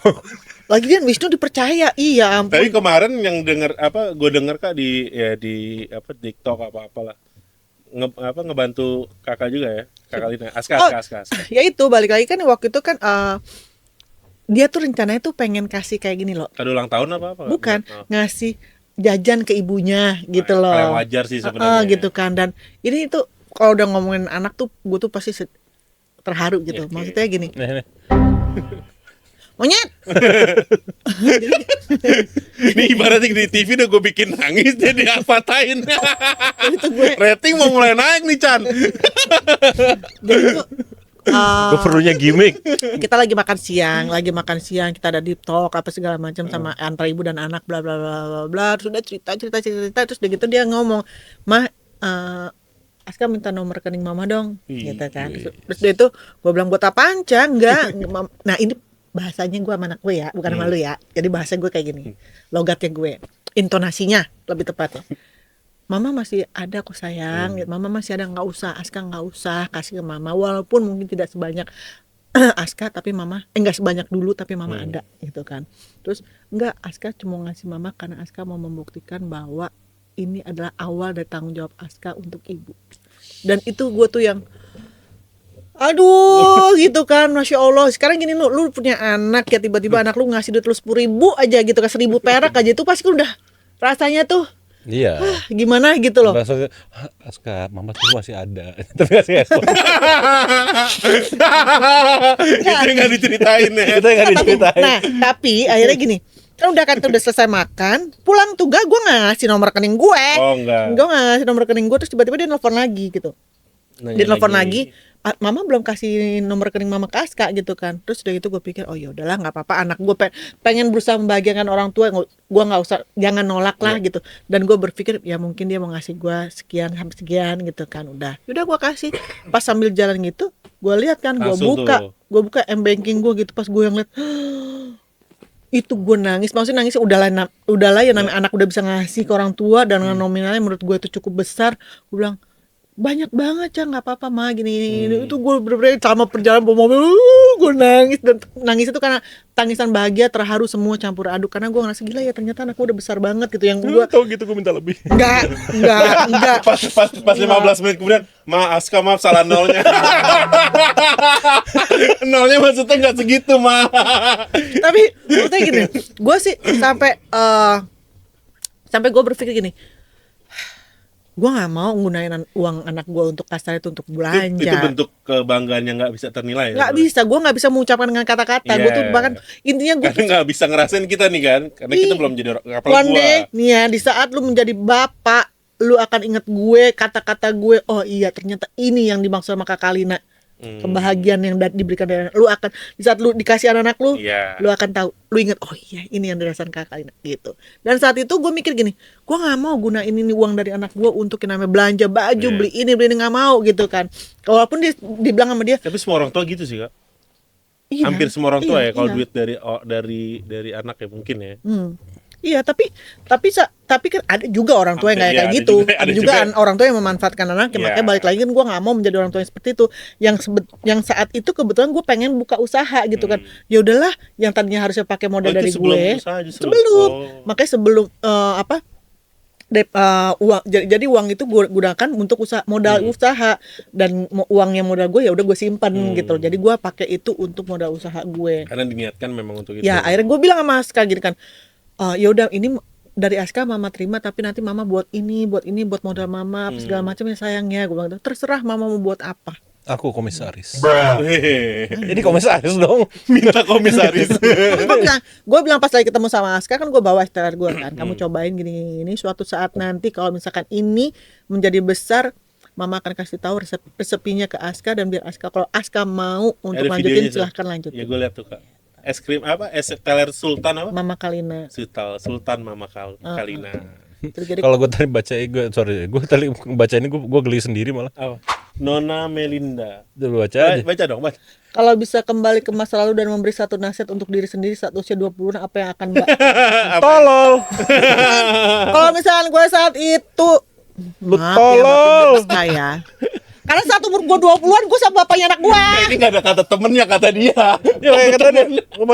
Lagian Wisnu dipercaya, iya ampun. Tapi kemarin yang gue denger Kak di TikTok apalah. Ngebantu kakak juga ya, Kakak Lina. Aska. Ya itu balik lagi kan waktu itu kan dia tuh rencananya tuh pengen kasih kayak gini loh. Kado ulang tahun apa? Bukan, ngasih jajan ke ibunya gitu loh. Yang wajar sih sebenarnya. Gitu kan. Dan ini tuh kalau udah ngomongin anak tuh gue tuh pasti terharu gitu. Maksudnya gini. monyet. Ini ibaratnya di TV udah gue bikin nangis jadi patahin. Itu gue Rating mau mulai naik nih Chan. jadi tuh Gue perlunya gimmick. kita lagi makan siang, kita ada deep talk apa segala macam sama antara ibu dan anak bla bla bla bla bla, terus udah cerita terus udah gitu dia ngomong, "Mah, Aska minta nomor rekening mama dong," gitu kan. Terus dia itu gue bilang, "Buat apaan, Cang?" Enggak. Nah, ini bahasanya gue sama anak gue ya, bukan sama lu ya. Jadi bahasa gue kayak gini. Logatnya gue, intonasinya lebih tepatnya. Mama masih ada kok sayang, mama masih ada, nggak usah, Aska nggak usah kasih ke mama, walaupun mungkin tidak sebanyak Aska, tapi mama nggak sebanyak dulu, tapi mama ada gitu kan. Terus nggak, Aska cuma ngasih mama karena Aska mau membuktikan bahwa ini adalah awal dari tanggung jawab Aska untuk ibu. Dan itu gue tuh yang aduh gitu kan, Masya Allah. Sekarang gini, lu punya anak ya, tiba-tiba anak lu ngasih duit lu 10.000 aja gitu kan, 1.000 perak aja, itu pasti udah rasanya tuh Iya. gimana gitu loh. Bahasa Aska, mama tuh masih ada. Tapi kasih respon. Itu nggak diceritain ya. Kita nggak diceritain. Nah, tapi akhirnya gini, kan udah selesai makan, pulang tuh gue nggak ngasih nomor rekening gue. Oh enggak. Gue nggak ngasih nomor rekening gue, terus tiba-tiba dia nelfon lagi gitu. Dia nelfon lagi, "Mama belum kasih nomor rekening mama ke Aska," gitu kan. Terus udah gitu gue pikir, oh ya udahlah nggak apa-apa, anak gue pengen berusaha membahagiakan orang tua, gue nggak usah, jangan nolak lah gitu. Dan gue berpikir ya mungkin dia mau ngasih gue sekian sampai sekian gitu kan. Udah gue kasih. Pas sambil jalan gitu, gue lihat kan, gue Langsung buka m-banking gue gitu. Pas gue yang lihat itu gue nangis, maksudnya nangisnya udahlah ya, namanya anak udah bisa ngasih ke orang tua dan nominalnya menurut gue itu cukup besar. Gue bilang banyak banget, Cang, nggak apa-apa mah gini. Itu gue bener-bener selama perjalanan bawa mobil gue nangis, dan nangis itu karena tangisan bahagia, terharu, semua campur aduk, karena gue ngerasa gila ya, ternyata anak gue udah besar banget gitu. Yang gue Tahu gitu gue minta lebih. enggak Pas 15 menit kemudian, Aska maaf salah nolnya. Nolnya maksudnya nggak segitu tapi maksudnya gini, gue sih sampai gue berpikir gini, gue nggak mau nggunain uang anak gue untuk kasar itu untuk belanja. Itu bentuk kebanggaan yang nggak bisa ternilai. Nggak bisa, gue nggak bisa mengucapkan dengan kata-kata. Gue tuh bahkan intinya gue karena nggak bisa ngerasain kita nih kan, karena kita belum jadi orang. One day nih ya, di saat lu menjadi bapak, lu akan inget gue, kata-kata gue. Oh iya, ternyata ini yang dimaksud sama Kak Kalina. Kebahagiaan yang diberikan dari anak. Lu akan, di saat lu dikasih anak lu, lu akan tahu, lu inget, oh iya ini yang dirasakan Kak Kalina gitu. Dan saat itu gue mikir gini, gue nggak mau gunain ini uang dari anak gue untuk yang namanya belanja baju, beli ini nggak mau gitu kan. Walaupun dia dibilang sama dia, tapi semua orang tua gitu sih Kak. iya, Hampir semua orang tua ya kalau iya. duit dari anak ya mungkin ya. Iya, tapi kan ada juga orang tua yang kayak gitu. Ada juga orang tua yang memanfaatkan anaknya. Makanya balik lagi kan, gue nggak mau menjadi orang tua yang seperti itu. Yang saat itu kebetulan gue pengen buka usaha gitu kan. Ya udahlah, yang tadinya harusnya pakai modal dari gue. Sebelum. Makanya sebelum uang, jadi uang itu gue gunakan untuk modal usaha, dan uangnya modal gue ya udah gue simpan gitu. Jadi gue pakai itu untuk modal usaha gue. Karena diniatkan memang untuk itu. Ya akhirnya gue bilang sama Aska gini kan, ya udah ini dari Aska mama terima, tapi nanti mama buat ini buat modal mama apa segala macam ya sayangnya. Gue bilang terserah mama mau buat apa. Aku komisaris. Hehehe. Jadi komisaris dong. Minta komisaris. Gue bilang pas lagi ketemu sama Aska kan, gue bawa estelar gue kan, kamu cobain gini, suatu saat nanti kalau misalkan ini menjadi besar, mama akan kasih tahu resepinya ke Aska, dan biar Aska, kalau Aska mau untuk lanjutin silahkan lanjutin. Ya gue lihat tuh Kak. Es krim apa? Es teler Sultan apa? Mama Kalina. Sultan Mama Kalina. Kalau gue tadi gue tadi baca ini gue geli sendiri malah. Apa? Nona Melinda. Dulu baca aja. Baca dong, baca. Kalau bisa kembali ke masa lalu dan memberi satu nasihat untuk diri sendiri saat usia 20-an, apa yang akan Mbak? Tolol. Kalau misalkan gue saat itu, Lu maaf tolol. ya, saya. Karena saat umur gue 20-an, gue sama bapaknya anak gue. Ini gak ada kata temennya, kata dia. Ya kayak kata dia.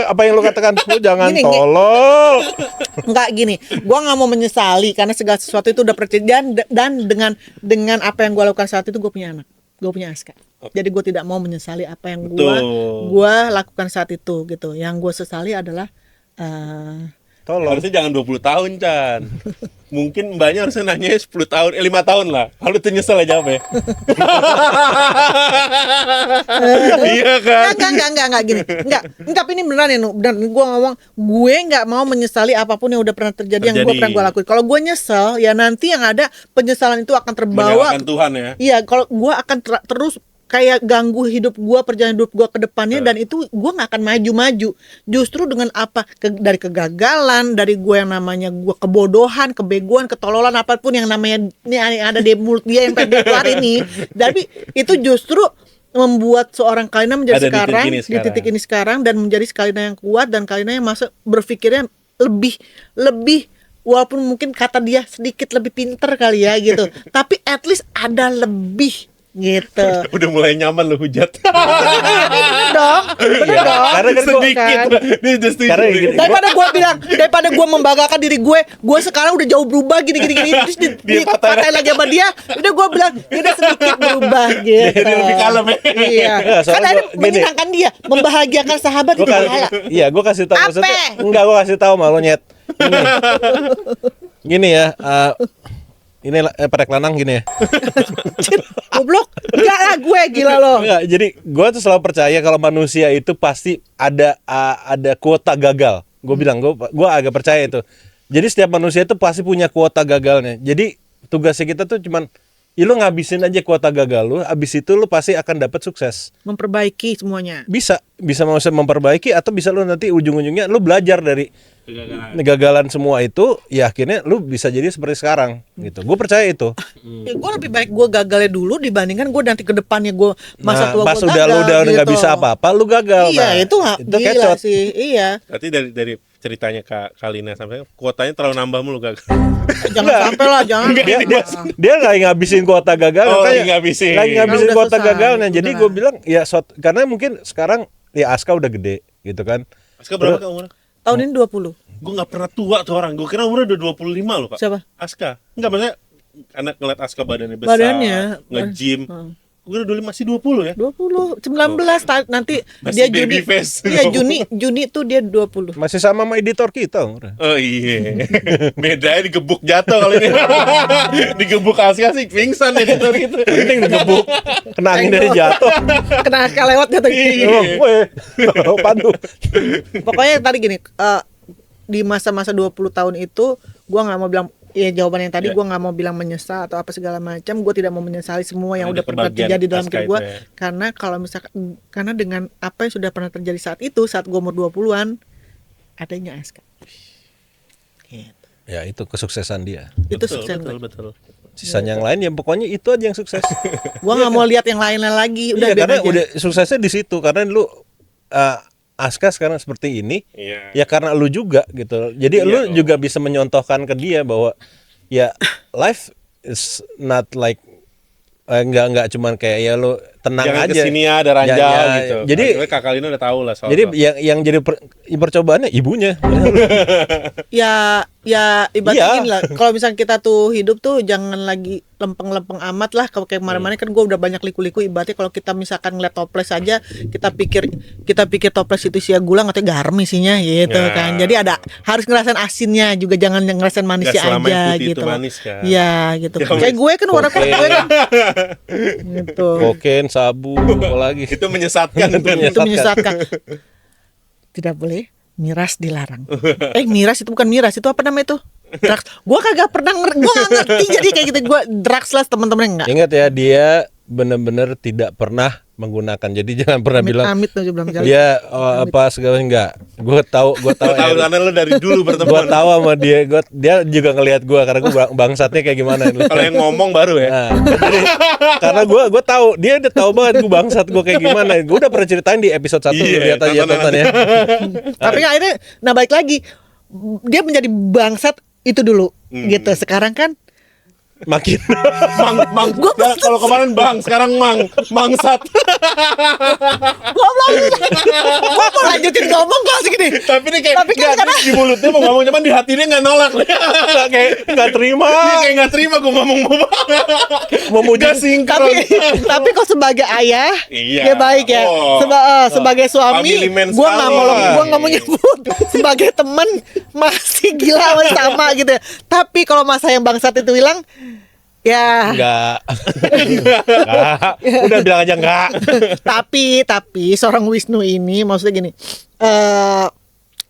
Apa yang lu katakan? Lu jangan Gini, tolol. Enggak gini, gue nggak mau menyesali karena segala sesuatu itu udah percayaan, dan dengan apa yang gue lakukan saat itu, gue punya anak, gue punya Aska. Jadi gue tidak mau menyesali apa yang gue lakukan saat itu gitu. Yang gue sesali adalah Tolong. Harusnya jangan 20 tahun, Chan. Mungkin mbaknya harusnya nanya 10 tahun, 5 tahun lah. Lalu tuh nyesel ya jawabnya. Iya kan? Enggak gini. Enggak, tapi ini beneran ya, Nu. Beneran, gue ngomong, gue nggak mau menyesali apapun yang udah pernah terjadi. Yang gue pernah gue lakuin. Kalau gue nyesel, ya nanti yang ada penyesalan itu akan terbawa. Menyalahkan Tuhan ya. Iya, kalau gue akan terus kayak ganggu hidup gue, perjalanan hidup gue ke depannya, dan itu gue nggak akan maju-maju. Justru dengan apa, dari kegagalan, dari gue yang namanya gue kebodohan, kebegoan, ketololan, apapun yang namanya ini ada di mulut dia yang pengen keluar ini, tapi itu justru membuat seorang Kalina menjadi di titik ini sekarang, dan menjadi Kalina yang kuat, dan Kalina yang masa berpikirnya lebih walaupun mungkin kata dia sedikit lebih pinter kali ya gitu, tapi at least ada lebih gitu. Udah mulai nyaman lo hujat. Bener dong. Karena kan sedikit. Karena gini, daripada gue membanggakan diri gue sekarang udah jauh berubah gini terus dipatahin lagi sama dia, udah gue bilang udah sedikit berubah gitu. Jadi lebih kalem ya. Iya. Kan ada menyenangkan dia, membahagiakan sahabat itu bahaya. Iya, gue kasih tahu maksudnya. Enggak, gue kasih tahu malu nyet. Gini ya, ini Parek Lanang gini ya. Goblok. Enggak lah, gue gila loh. Enggak, jadi gue tuh selalu percaya kalau manusia itu pasti ada kuota gagal. Gue bilang gue agak percaya itu. Jadi setiap manusia itu pasti punya kuota gagalnya. Jadi tugasnya kita tuh cuman ya lu ngabisin aja kuota gagal lu, habis itu lu pasti akan dapat sukses. Memperbaiki semuanya. Bisa manusia memperbaiki, atau bisa lu nanti ujung-ujungnya lu belajar dari kegagalan semua itu, ya akhirnya lu bisa jadi seperti sekarang gitu. Gue percaya itu. Ya, gue lebih baik gue gagalnya dulu dibandingkan gue nanti ke depannya gue masa tua gue gagal. Pas udah nggak gitu. bisa apa-apa lu gagal. Iya, itu gila kecot sih. Iya. Berarti dari ceritanya Kak Kalina sampai kuotanya terlalu nambah mulu gagal. Jangan sampai lah, jangan. Dia lagi ngabisin kuota gagal. Lagi ngabisin kuota selesai, gagalnya. Jadi gue bilang ya karena mungkin sekarang ya Aska udah gede gitu kan. Aska berapa Kak umurnya? Tahun ini 20. Gue gak pernah tua tuh orang. Gue kira umurnya udah 25 loh Kak. Siapa? Aska. Enggak, maksudnya anak ngeliat Aska badannya besar, nge-gym. Gue udah masih 20 ya? 20, 19 nanti masih dia baby Juni. face. Iya, Juni tuh dia 20. Masih sama editor kita. Oh iya. Bedanya digebuk jatuh kalau ini. Digebuk Aska sih pingsan editor gitu. Penting digebuk. Kena angin dari jatuh. Kena Aska lewat jatuh. Pandu. Pokoknya tadi gini, di masa-masa 20 tahun itu gue nggak mau bilang ya jawaban yang tadi gue nggak mau bilang menyesal atau apa segala macam. Gue tidak mau menyesali semua yang udah pernah terjadi dalam hidup gue, karena kalau misalkan dengan apa yang sudah pernah terjadi saat gue umur 20-an, adanya Aska gitu. Ya itu kesuksesan dia. Itu sukses betul. Sisanya yang lain ya pokoknya itu aja yang sukses. Gue nggak mau lihat yang lain-lain lagi. Udah karena aja. udah suksesnya di situ, karena lu Aska sekarang seperti ini, ya karena lu juga gitu. Jadi lu juga bisa menyontohkan ke dia bahwa ya life is not like nggak cuman kayak ya lu tenang jangan aja. Kesini ada ranjau gitu. Jadi Kak Kalina udah tahu lah soal. Jadi yang jadi percobaannya ibunya. ya ibaratnya gini lah. Kalau misalnya kita tuh hidup tuh jangan lagi lempeng-lempeng amat lah. Kalau kayak kemarin-kemarin kan gue udah banyak liku-liku. Ibaratnya kalau kita misalkan ngeliat toples aja, kita pikir toples itu isia gula, katanya garam isinya gitu kan. Jadi harus ngerasain asinnya juga, jangan ngerasain manisnya aja gitu. Iya gitu. Kayak gue kan warna kulit gue kan. Gitu. Kokain, sabu, apa lagi? Itu menyesatkan. Itu menyesatkan. Tidak boleh miras dilarang. Miras itu bukan miras, itu apa namanya itu? Drugs. Gue kagak pernah gue gak ngerti jadi kayak gitu. Gue drugs lah teman-teman enggak. Ingat ya, dia benar-benar tidak pernah menggunakan. Jadi jangan pernah bilang dia apa segala, enggak. Gue tahu karena lu dari dulu berteman. Gue tahu sama dia. Dia juga ngelihat gue karena gue bangsatnya kayak gimana. Kalau yang ngomong baru ya. Nah, jadi, karena gue tahu, dia udah tahu banget gue bangsat gue kayak gimana. Gue udah pernah ceritain di episode 1. Lihat aja tonton ya. Tapi akhirnya balik lagi, dia menjadi bangsat itu dulu gitu. Sekarang kan makin Mang, kalau kemarin bang, sekarang mangsat. Goblok. Gua mau lanjutin ngomong kok segini. Tapi ini kayak Tapi kan karena- di mulutnya mau ngomong, cuman di hati dia nggak nolak. kayak nggak terima. Dia kayak nggak terima gue ngomong Memuji. Gak sinkron. tapi kok sebagai ayah Iya. dia baik ya. Oh. Sebagai suami Family man gua nggak mau sekali. gua nggak mau nyebut. Sebagai temen masih gila masih sama gitu ya. Tapi kalau masa yang bangsat itu hilang ya Enggak. Udah bilang aja enggak. tapi seorang Wisnu ini maksudnya gini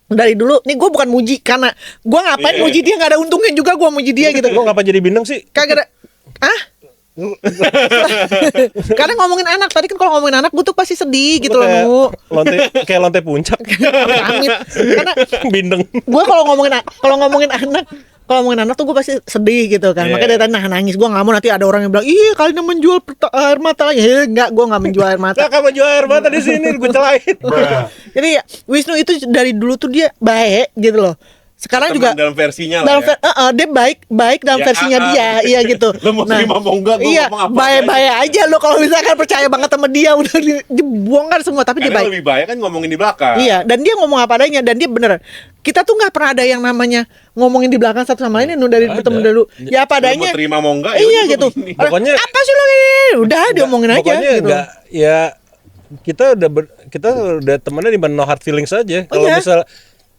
dari dulu nih gue bukan muji karena gue ngapain Iya. muji dia nggak ada untungnya juga gue muji dia gitu. Lo ngapa jadi bindeng sih? Kagak ada. Karena ngomongin anak tadi kan kalau ngomongin anak gue tuh pasti sedih gitu Kayak loh. kayak lonte puncak. Amit. Karena Bindeng. gue kalau ngomongin anak tuh gue pasti sedih gitu kan. Iya. Makanya dari tadi nangis gue nggak mau nanti ada orang yang bilang ih kalian menjual air mata lagi. Enggak, gue nggak menjual air mata. Lah kamu jual air mata di sini gue celain. Jadi ya Wisnu itu dari dulu tuh dia baik gitu loh. Sekarang Teman juga dalam versinya dalam lah ya. dia baik dalam Ya, versinya dia, iya gitu. Lo mau terima mau enggak, gua iya, ngomong apa baik-baik aja lo kalau misalkan percaya banget sama dia udah dibongkar semua, tapi dia Karena baik. lebih bahaya kan ngomongin di belakang. Iya, dan dia ngomong apa adanya dan dia bener. Kita tuh nggak pernah ada yang namanya ngomongin di belakang satu sama lain dari Nggak bertemu ada. dulu. Ya apa Lo mau adanya. terima mau enggak ya Iya udah gitu. begini. Pokoknya- apa sih lo ini? Udah diomongin aja Pokoknya gitu. enggak ya kita udah temennya di no hard feelings aja. Kalau iya. misal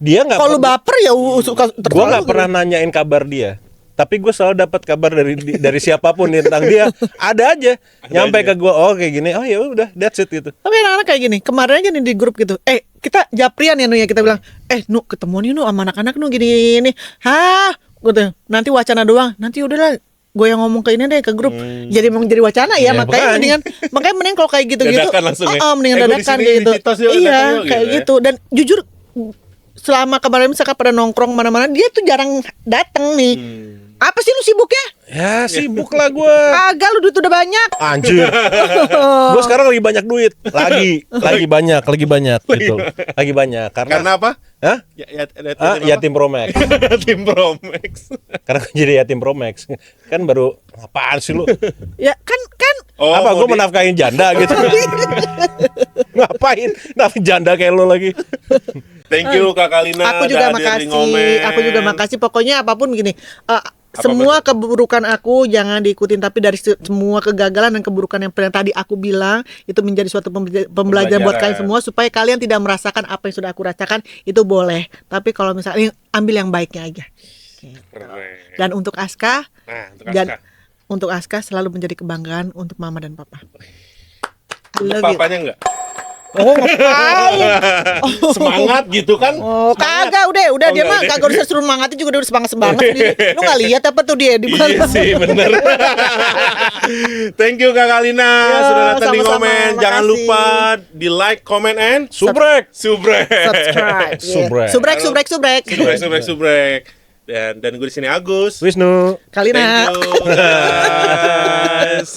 dia nggak Kalau lu baper ya suka gue terserah nggak lu pernah gitu. nanyain kabar dia, tapi gue selalu dapat kabar dari siapapun tentang dia. Ada aja nyampe aja. ke gue, oh kayak gini, oh ya udah that's it gitu. Tapi anak-anak kayak gini, kemarin aja nih di grup gitu. Kita japrian ya Nu ya, kita bilang, Nu ketemuan nih Nu sama anak-anak Nu gini. Hah? Gitu. Nanti wacana doang. Nanti udahlah gue yang ngomong ke ini deh ke grup. Jadi emang jadi wacana ya, Ya, makanya makanya. mending kalau kayak gitu-gitu. Dadakan langsung ya. Mendingan Gua di dadakan sini, gitu. di tos yuk, Iya, dadakan yuk, kayak gitu ya. gitu. Dan jujur selama kemarin misalkan pada nongkrong mana-mana dia tuh jarang dateng nih. Apa sih lu sibuknya? Ya sibuk lah gue. Kagak, lu duit udah banyak. Anjir. Gue sekarang lagi banyak duit, lagi banyak gitu, lagi banyak Karena apa? Hah? Yatim Pro Max. Tim Promax. Karena gue jadi yatim Pro Max. Kan baru apaan sih lu? Ya kan Oh, Apa mau gue menafkahin janda gitu? Ngapain? Nafkahin janda kayak lu lagi. Thank you Kak Kalina. Aku juga udah hadir di makasih. Ngomen. Aku juga makasih. Pokoknya apapun begini. Semua keburukan aku jangan diikutin, tapi dari semua kegagalan dan keburukan yang tadi aku bilang itu menjadi suatu pembelajaran buat kalian semua supaya kalian tidak merasakan apa yang sudah aku rasakan. Itu boleh. Tapi kalau misalnya ambil yang baiknya aja. Keren. Dan untuk Aska, Nah, untuk dan Aska. untuk Aska selalu menjadi kebanggaan untuk mama dan papa. I Untuk love you. papanya enggak? Oh, ngapain? Semangat gitu kan? Oh, Semangat. kagak udah Oh, dia enggak, mah udah. kagak usah suruh semangatin juga dia udah semangat sendiri. Lu enggak lihat apa tuh dia di mana? Iya sih bener. Thank you Kak Kalina Ya, sudah datang di sama-sama. Ngomen. Jangan Makasih. lupa di like, comment, and Subrek. subrek. Subscribe. Subrek. Subrek. Subrek. Dan gue di sini Agus. Wisnu. Kalina. Thank you. guys.